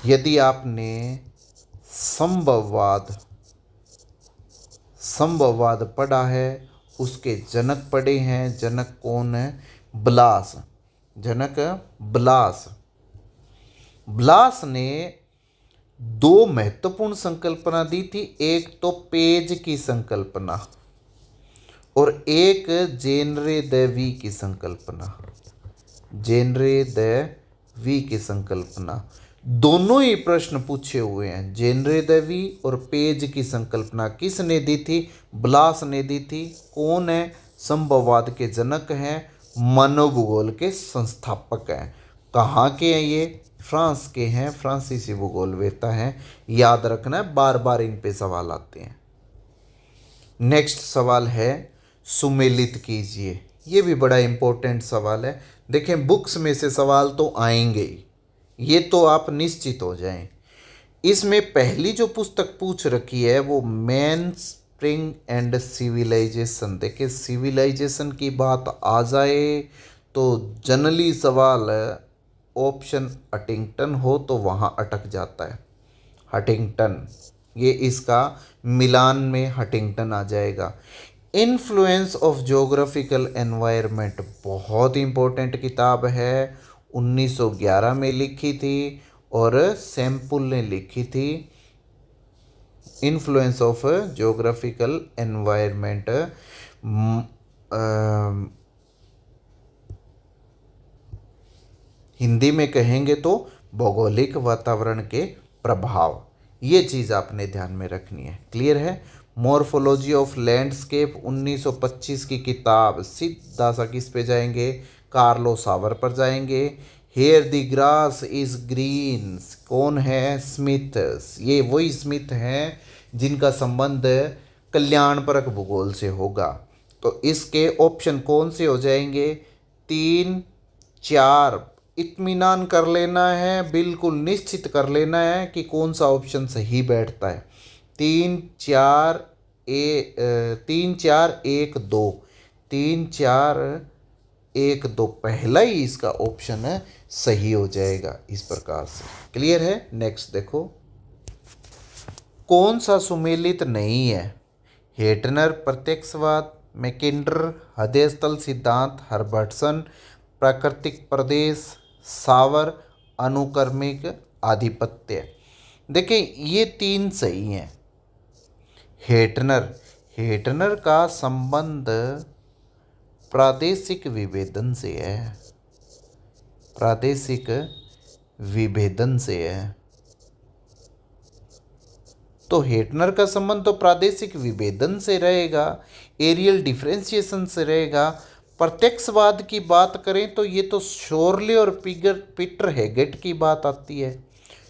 यदि आपने संभववाद पढ़ा है, उसके जनक पढ़े हैं। जनक कौन है? ब्लास, जनक ब्लास। ब्लास ने 2 महत्वपूर्ण संकल्पना दी थी। एक तो पेज की संकल्पना और एक जेनरे द वी की संकल्पना, जेनरे द वी की संकल्पना। दोनों ही प्रश्न पूछे हुए हैं। जेनरे द वी और पेज की संकल्पना किसने दी थी? ब्लास ने दी थी। कौन है? संभववाद के जनक हैं, मनोभूगोल के संस्थापक हैं। कहाँ के हैं ये? फ्रांस के हैं, फ्रांसीसी भूगोलवेत्ता हैं। याद रखना है, बार बार इन पे सवाल आते हैं। नेक्स्ट सवाल है सुमेलित कीजिए। ये भी बड़ा इंपॉर्टेंट सवाल है। देखें, बुक्स में से सवाल तो आएंगे ही, ये तो आप निश्चित हो जाएं। इसमें पहली जो पुस्तक पूछ रखी है वो मैन स्प्रिंग एंड सिविलाइजेशन। देखिए, सिविलाइजेशन की बात आ जाए तो जनरली सवाल ऑप्शन हटिंगटन हो तो वहाँ अटक जाता है। हटिंगटन, ये इसका मिलान में हटिंगटन आ जाएगा। इन्फ्लुएंस ऑफ जोग्राफिकल एनवायरनमेंट बहुत इंपॉर्टेंट किताब है, 1911 में लिखी थी और सैम्पुल ने लिखी थी। Influence of geographical environment, Hindi में कहेंगे तो भौगोलिक वातावरण के प्रभाव। ये चीज़ आपने ध्यान में रखनी है। क्लियर है? मॉर्फोलॉजी ऑफ लैंडस्केप 1925 की किताब, सीधा सा किस पे जाएंगे? कार्लो सावर पर जाएंगे। Here the grass is green, कौन है? स्मिथ। ये वही स्मिथ हैं जिनका संबंध कल्याणपरक भूगोल से होगा। तो इसके ऑप्शन कौन से हो जाएंगे? 3, 4। इत्मीनान कर लेना है, बिल्कुल निश्चित कर लेना है कि कौन सा ऑप्शन सही बैठता है। 3, 4, 3, 4, 1, 2, 3, 4, 1, 2 पहला ही इसका ऑप्शन है सही हो जाएगा इस प्रकार से। क्लियर है? नेक्स्ट देखो, कौन सा सुमेलित नहीं है? हेटनर प्रत्यक्षवाद, मैकिंडर हृदय स्थल सिद्धांत, हर्बर्टसन प्राकृतिक प्रदेश, सावर अनुक्रमिक आधिपत्य। देखिए, ये 3 सही हैं। हेटनर का संबंध प्रादेशिक विभेदन से है, प्रादेशिक विभेदन से है। तो हेटनर का संबंध तो प्रादेशिक विभेदन से रहेगा, एरियल डिफरेंशिएशन से रहेगा। प्रत्यक्षवाद की बात करें तो ये तो शोरले और पीटर हेगेट की बात आती है।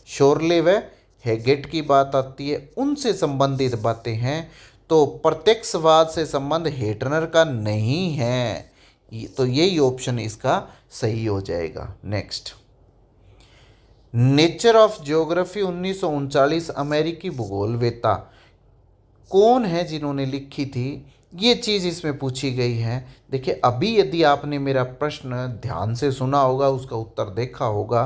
शोरले व हेगेट की बात आती है, उनसे संबंधित बातें हैं। तो प्रत्यक्षवाद से संबंध हेटनर का नहीं है, तो यही ऑप्शन इसका सही हो जाएगा। नेक्स्ट, नेचर ऑफ ज्योग्राफी 1939 अमेरिकी भूगोलवेत्ता कौन है जिन्होंने लिखी थी? ये चीज़ इसमें पूछी गई है। देखिए, अभी यदि आपने मेरा प्रश्न ध्यान से सुना होगा, उसका उत्तर देखा होगा,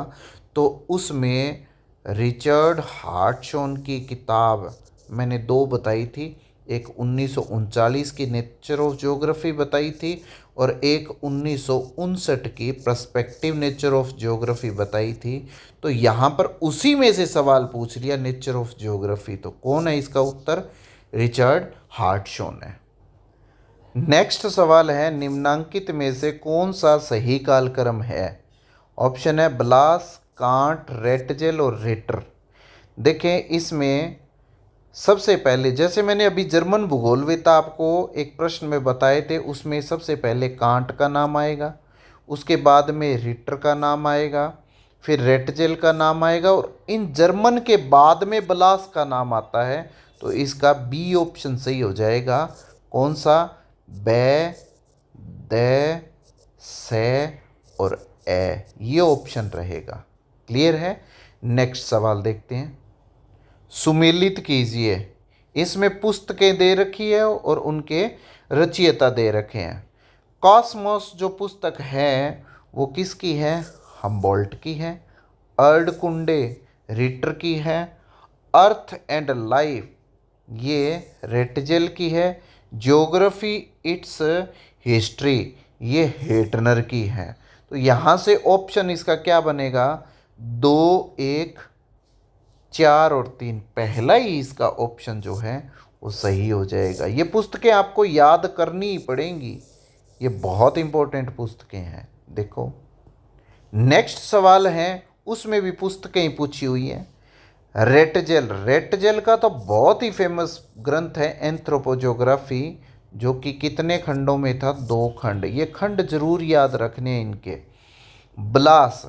तो उसमें रिचर्ड हार्टशॉन की किताब मैंने 2 बताई थी। एक 1939 की नेचर ऑफ ज्योग्राफी बताई थी और एक 1959 की पर्सपेक्टिव नेचर ऑफ ज्योग्राफी बताई थी। तो यहाँ पर उसी में से सवाल पूछ लिया, नेचर ऑफ ज्योग्राफी। तो कौन है इसका उत्तर? रिचर्ड हार्टशॉन है। नेक्स्ट सवाल है, निम्नांकित में से कौन सा सही कालक्रम है? ऑप्शन है ब्लास, कांट, रेटजेल और रिटर। देखें, इसमें सबसे पहले, जैसे मैंने अभी जर्मन भूगोलवेत्ता आपको एक प्रश्न में बताए थे, उसमें सबसे पहले कांट का नाम आएगा, उसके बाद में रिटर का नाम आएगा, फिर रेटजेल का नाम आएगा और इन जर्मन के बाद में ब्लास का नाम आता है। तो इसका बी ऑप्शन सही हो जाएगा। कौन सा? बे, दे, से और ए, ये ऑप्शन रहेगा। क्लियर है? नेक्स्ट सवाल देखते हैं। सुमेलित कीजिए। इसमें पुस्तकें दे रखी है और उनके रचयिता दे रखे हैं। कॉस्मोस जो पुस्तक है वो किसकी है? हम्बोल्ट की है। अर्डकुंडे रिटर की है। अर्थ एंड लाइफ ये रेटजेल की है। ज्योग्राफी इट्स हिस्ट्री ये हेटनर की है। तो यहाँ से ऑप्शन इसका क्या बनेगा? 2, 1, 4 और 3, पहला ही इसका ऑप्शन जो है वो सही हो जाएगा। ये पुस्तकें आपको याद करनी ही पड़ेंगी, ये बहुत इंपॉर्टेंट पुस्तकें हैं। देखो नेक्स्ट सवाल है, उसमें भी पुस्तकें ही पूछी हुई हैं। रेटजेल, रेटजेल का तो बहुत ही फेमस ग्रंथ है एंथ्रोपोजोग्राफी, जो कि कितने खंडों में था, 2 खंड। ये खंड जरूर याद रखने हैं इनके। ब्लास,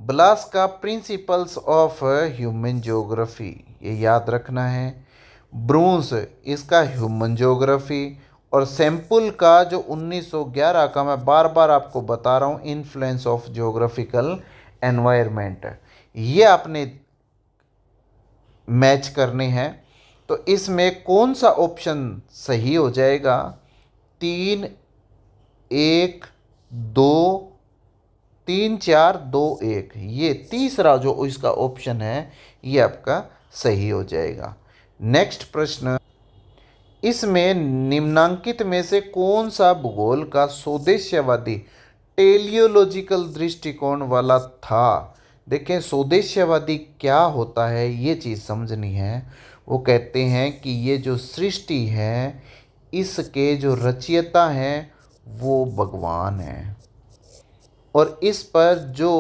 ब्लास का प्रिंसिपल्स ऑफ ह्यूमन ज्योग्राफी, ये याद रखना है। ब्रूंस, इसका ह्यूमन ज्योग्राफी। और सैम्पुल का जो 1911 का, मैं बार बार आपको बता रहा हूँ, इन्फ्लुएंस ऑफ ज्योग्राफिकल एनवायरनमेंट, ये आपने मैच करने हैं। तो इसमें कौन सा ऑप्शन सही हो जाएगा, 3 1 2 3 4 2 1, ये तीसरा जो इसका ऑप्शन है ये आपका सही हो जाएगा। नेक्स्ट प्रश्न, इसमें निम्नांकित में से कौन सा भूगोल का स्वदेश्यवादी टेलियोलॉजिकल दृष्टिकोण वाला था। देखें स्वदेश्यवादी क्या होता है, ये चीज़ समझनी है। वो कहते हैं कि ये जो सृष्टि है इसके जो रचयिता हैं वो भगवान हैं, और इस पर जो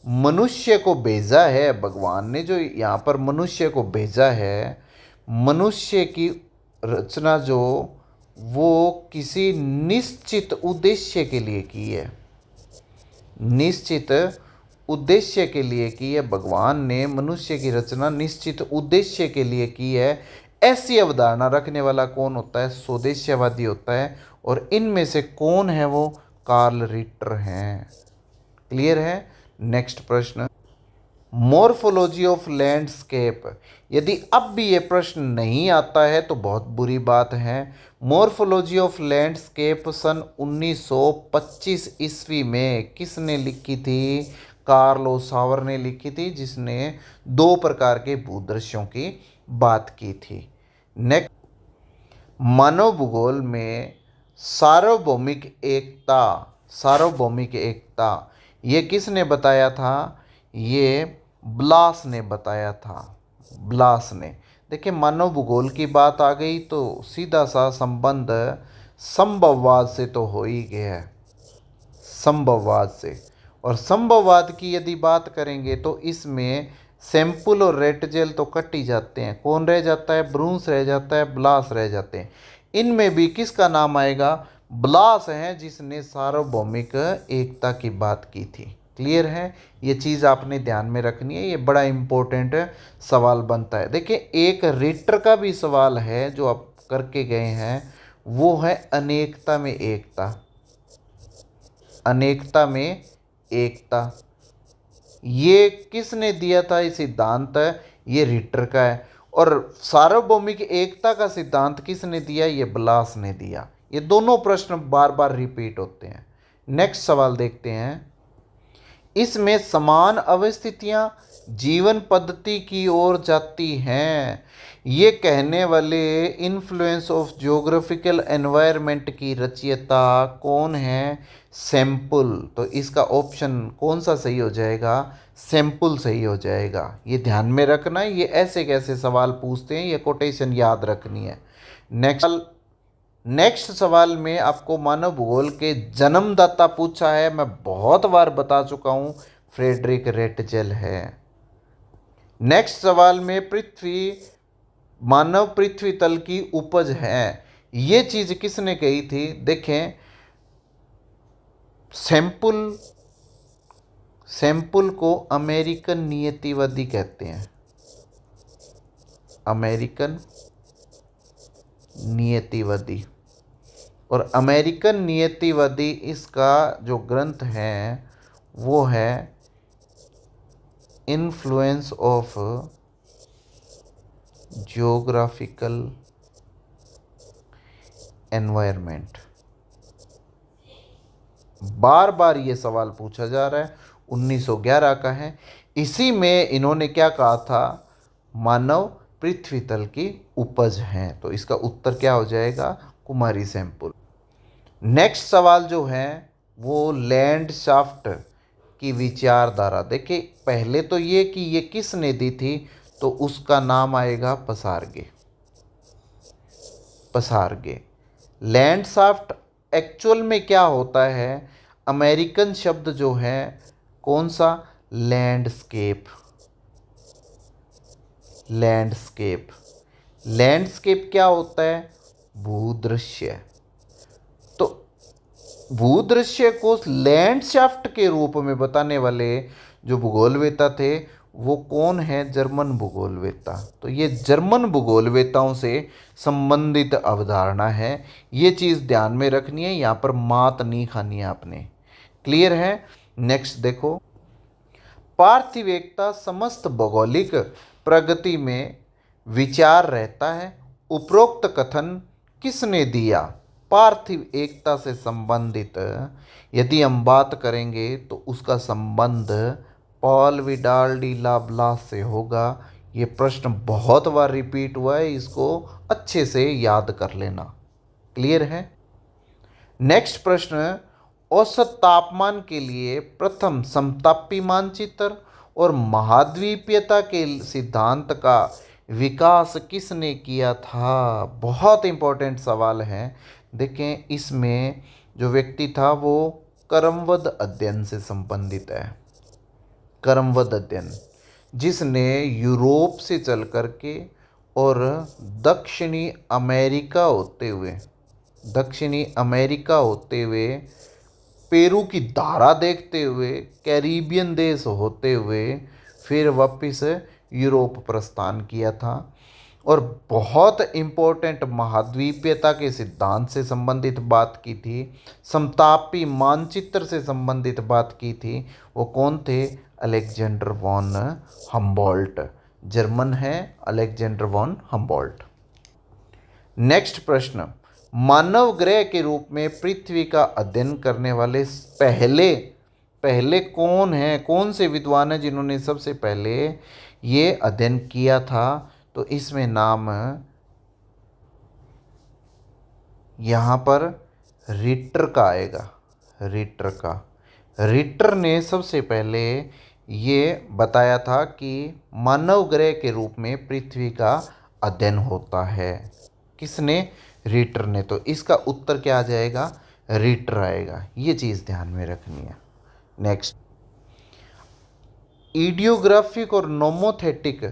मनुष्य को भेजा है, भगवान ने जो यहाँ पर मनुष्य को भेजा है, मनुष्य की रचना जो वो किसी निश्चित उद्देश्य के लिए की है, निश्चित उद्देश्य के लिए की है। भगवान ने मनुष्य की रचना निश्चित उद्देश्य के लिए की है। ऐसी अवधारणा रखने वाला कौन होता है, स्वदेश्यवादी होता है। और इनमें से कौन है वो, कार्ल रिटर हैं। क्लियर है। नेक्स्ट प्रश्न, मॉर्फोलॉजी ऑफ लैंडस्केप, यदि अब भी ये प्रश्न नहीं आता है तो बहुत बुरी बात है। मॉर्फोलॉजी ऑफ लैंडस्केप सन 1925 ईस्वी में किसने लिखी थी, कार्ल ओसावर ने लिखी थी, जिसने 2 प्रकार के भूदृश्यों की बात की थी। नेक्स्ट, मानव भूगोल में सार्वभौमिक एकता, सार्वभौमिक एकता ये किसने बताया था, ये ब्लास ने बताया था, ब्लास ने। देखिए मानव भूगोल की बात आ गई तो सीधा सा संबंध संभववाद से तो हो ही गया है, संभववाद से। और संभववाद की यदि बात करेंगे तो इसमें सैम्पुल और रेटजेल तो कट ही जाते हैं। कौन रह जाता है, ब्रूंस रह जाता है, ब्लास रह जाते हैं। इनमें भी किसका नाम आएगा, ब्लास हैं, जिसने सार्वभौमिक एकता की बात की थी। क्लियर है, ये चीज़ आपने ध्यान में रखनी है, ये बड़ा इम्पोर्टेंट सवाल बनता है। देखिए एक रिटर का भी सवाल है जो आप करके गए हैं, वो है अनेकता में एकता, अनेकता में एकता। ये किसने दिया था ये सिद्धांत, ये रिटर का है। और सार्वभौमिक एकता का सिद्धांत किसने दिया, ये ब्लास ने दिया। ये दोनों प्रश्न बार बार रिपीट होते हैं। नेक्स्ट सवाल देखते हैं, इसमें समान अवस्थितियां जीवन पद्धति की ओर जाती हैं, ये कहने वाले इन्फ्लुएंस ऑफ ज्योग्राफिकल एनवायरनमेंट की रचयिता कौन है, सैम्पुल। तो इसका ऑप्शन कौन सा सही हो जाएगा, सैम्पुल सही हो जाएगा। ये ध्यान में रखना है, ये ऐसे कैसे सवाल पूछते हैं, ये कोटेशन याद रखनी है। नेक्स्ट सवाल में आपको मानव भूगोल के जन्मदाता पूछा है, मैं बहुत बार बता चुका हूँ, फ्रेडरिक रेटजेल है। नेक्स्ट सवाल में पृथ्वी, मानव पृथ्वी तल की उपज है, ये चीज़ किसने कही थी। देखें सैम्पुल को अमेरिकन नियतिवादी कहते हैं, अमेरिकन नियतिवादी। और अमेरिकन नियतिवादी इसका जो ग्रंथ है वो है इन्फ्लुएंस ऑफ ज्योग्राफिकल एनवायरनमेंट। बार बार ये सवाल पूछा जा रहा है, 1911 का है। इसी में इन्होंने क्या कहा था, मानव पृथ्वी तल की उपज है। तो इसका उत्तर क्या हो जाएगा, कुमारी सैम्पुल। नेक्स्ट सवाल जो है वो लैंडशाफ्ट की विचारधारा। देखिए पहले तो ये कि ये किसने दी थी, तो उसका नाम आएगा पसार्गे। पसार गए। लैंडस्केप एक्चुअल में क्या होता है? अमेरिकन शब्द जो है कौन सा? लैंडस्केप। लैंडस्केप लैंडस्केप क्या होता है? भूदृश्य। तो भूदृश्य को लैंडस्केप के रूप में बताने वाले जो भूगोलवेता थे वो कौन है? जर्मन भूगोलवेता। तो ये जर्मन भूगोलवेताओं से संबंधित अवधारणा है। ये चीज़ ध्यान में रखनी है, यहाँ पर मात नहीं खानी है आपने। क्लियर है? नेक्स्ट देखो, पार्थिव एकता समस्त भौगोलिक प्रगति में विचार रहता है। उपरोक्त कथन किसने दिया? पार्थिव एकता से संबंधित यदि हम बात करेंगे तो उसका संबंध पॉल विडाल डी लाब्लास से होगा। ये प्रश्न बहुत बार रिपीट हुआ है, इसको अच्छे से याद कर लेना। क्लियर है? नेक्स्ट प्रश्न, औसत तापमान के लिए प्रथम समतापी मानचित्र और महाद्वीपीयता के सिद्धांत का विकास किसने किया था? बहुत इंपॉर्टेंट सवाल है। देखें, इसमें जो व्यक्ति था वो क्रमबद्ध अध्ययन से संबंधित है। क्रमबद्ध अध्ययन, जिसने यूरोप से चल करके और दक्षिणी अमेरिका होते हुए पेरू की धारा देखते हुए कैरिबियन देश होते हुए फिर वापस यूरोप प्रस्थान किया था और बहुत इम्पोर्टेंट महाद्वीपीयता के सिद्धांत से संबंधित बात की थी, समतापी मानचित्र से संबंधित बात की थी। वो कौन थे? Alexander von Humboldt. जर्मन है अलेक्जेंडर वॉन हम्बोल्ट। नेक्स्ट प्रश्न, मानव ग्रह के रूप में पृथ्वी का अध्ययन करने वाले पहले कौन हैं? कौन से विद्वान हैं जिन्होंने सबसे पहले ये अध्ययन किया था? तो इसमें नाम यहाँ पर रिटर का आएगा। रिटर ने सबसे पहले ये बताया था कि मानव ग्रह के रूप में पृथ्वी का अध्ययन होता है। किसने? रिटर ने। तो इसका उत्तर क्या आ जाएगा? रिटर आएगा। ये चीज़ ध्यान में रखनी है। नेक्स्ट, इडियोग्राफिक और नोमोथेटिक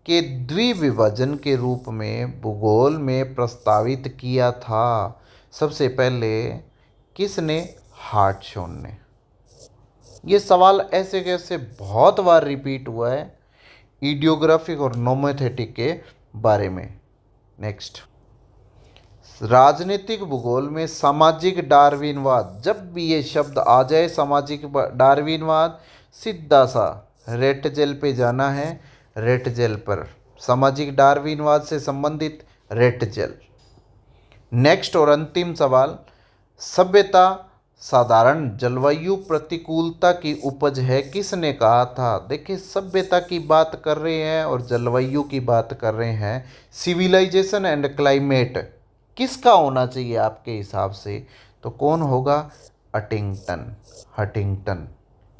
के द्विविभाजन के रूप में भूगोल में प्रस्तावित किया था। सबसे पहले किसने? हार्टशॉन ने। ये सवाल ऐसे कैसे बहुत बार रिपीट हुआ है इडियोग्राफिक और नोमोथेटिक के बारे में। नेक्स्ट, राजनीतिक भूगोल में सामाजिक डार्विनवाद, जब भी ये शब्द आ जाए सामाजिक डार्विनवाद, सीधा सा रेट जेल पे जाना है। रेट जेल पर सामाजिक डार्विनवाद से संबंधित रेट जेल। नेक्स्ट और अंतिम सवाल, सभ्यता साधारण जलवायु प्रतिकूलता की उपज है, किसने कहा था? देखिए, सभ्यता की बात कर रहे हैं और जलवायु की बात कर रहे हैं। सिविलाइजेशन एंड क्लाइमेट किसका होना चाहिए आपके हिसाब से? तो कौन होगा? हटिंगटन।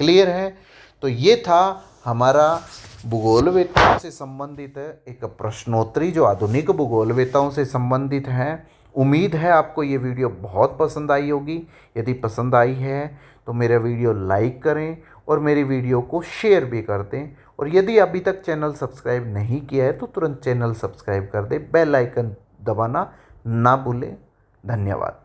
क्लियर है? तो ये था हमारा भूगोलवेताओं से संबंधित एक प्रश्नोत्तरी जो आधुनिक भूगोलवेताओं से संबंधित है। उम्मीद है आपको ये वीडियो बहुत पसंद आई होगी। यदि पसंद आई है तो मेरा वीडियो लाइक करें और मेरी वीडियो को शेयर भी कर दें। और यदि अभी तक चैनल सब्सक्राइब नहीं किया है तो तुरंत चैनल सब्सक्राइब कर दें। बेल आइकन दबाना ना भूलें। धन्यवाद।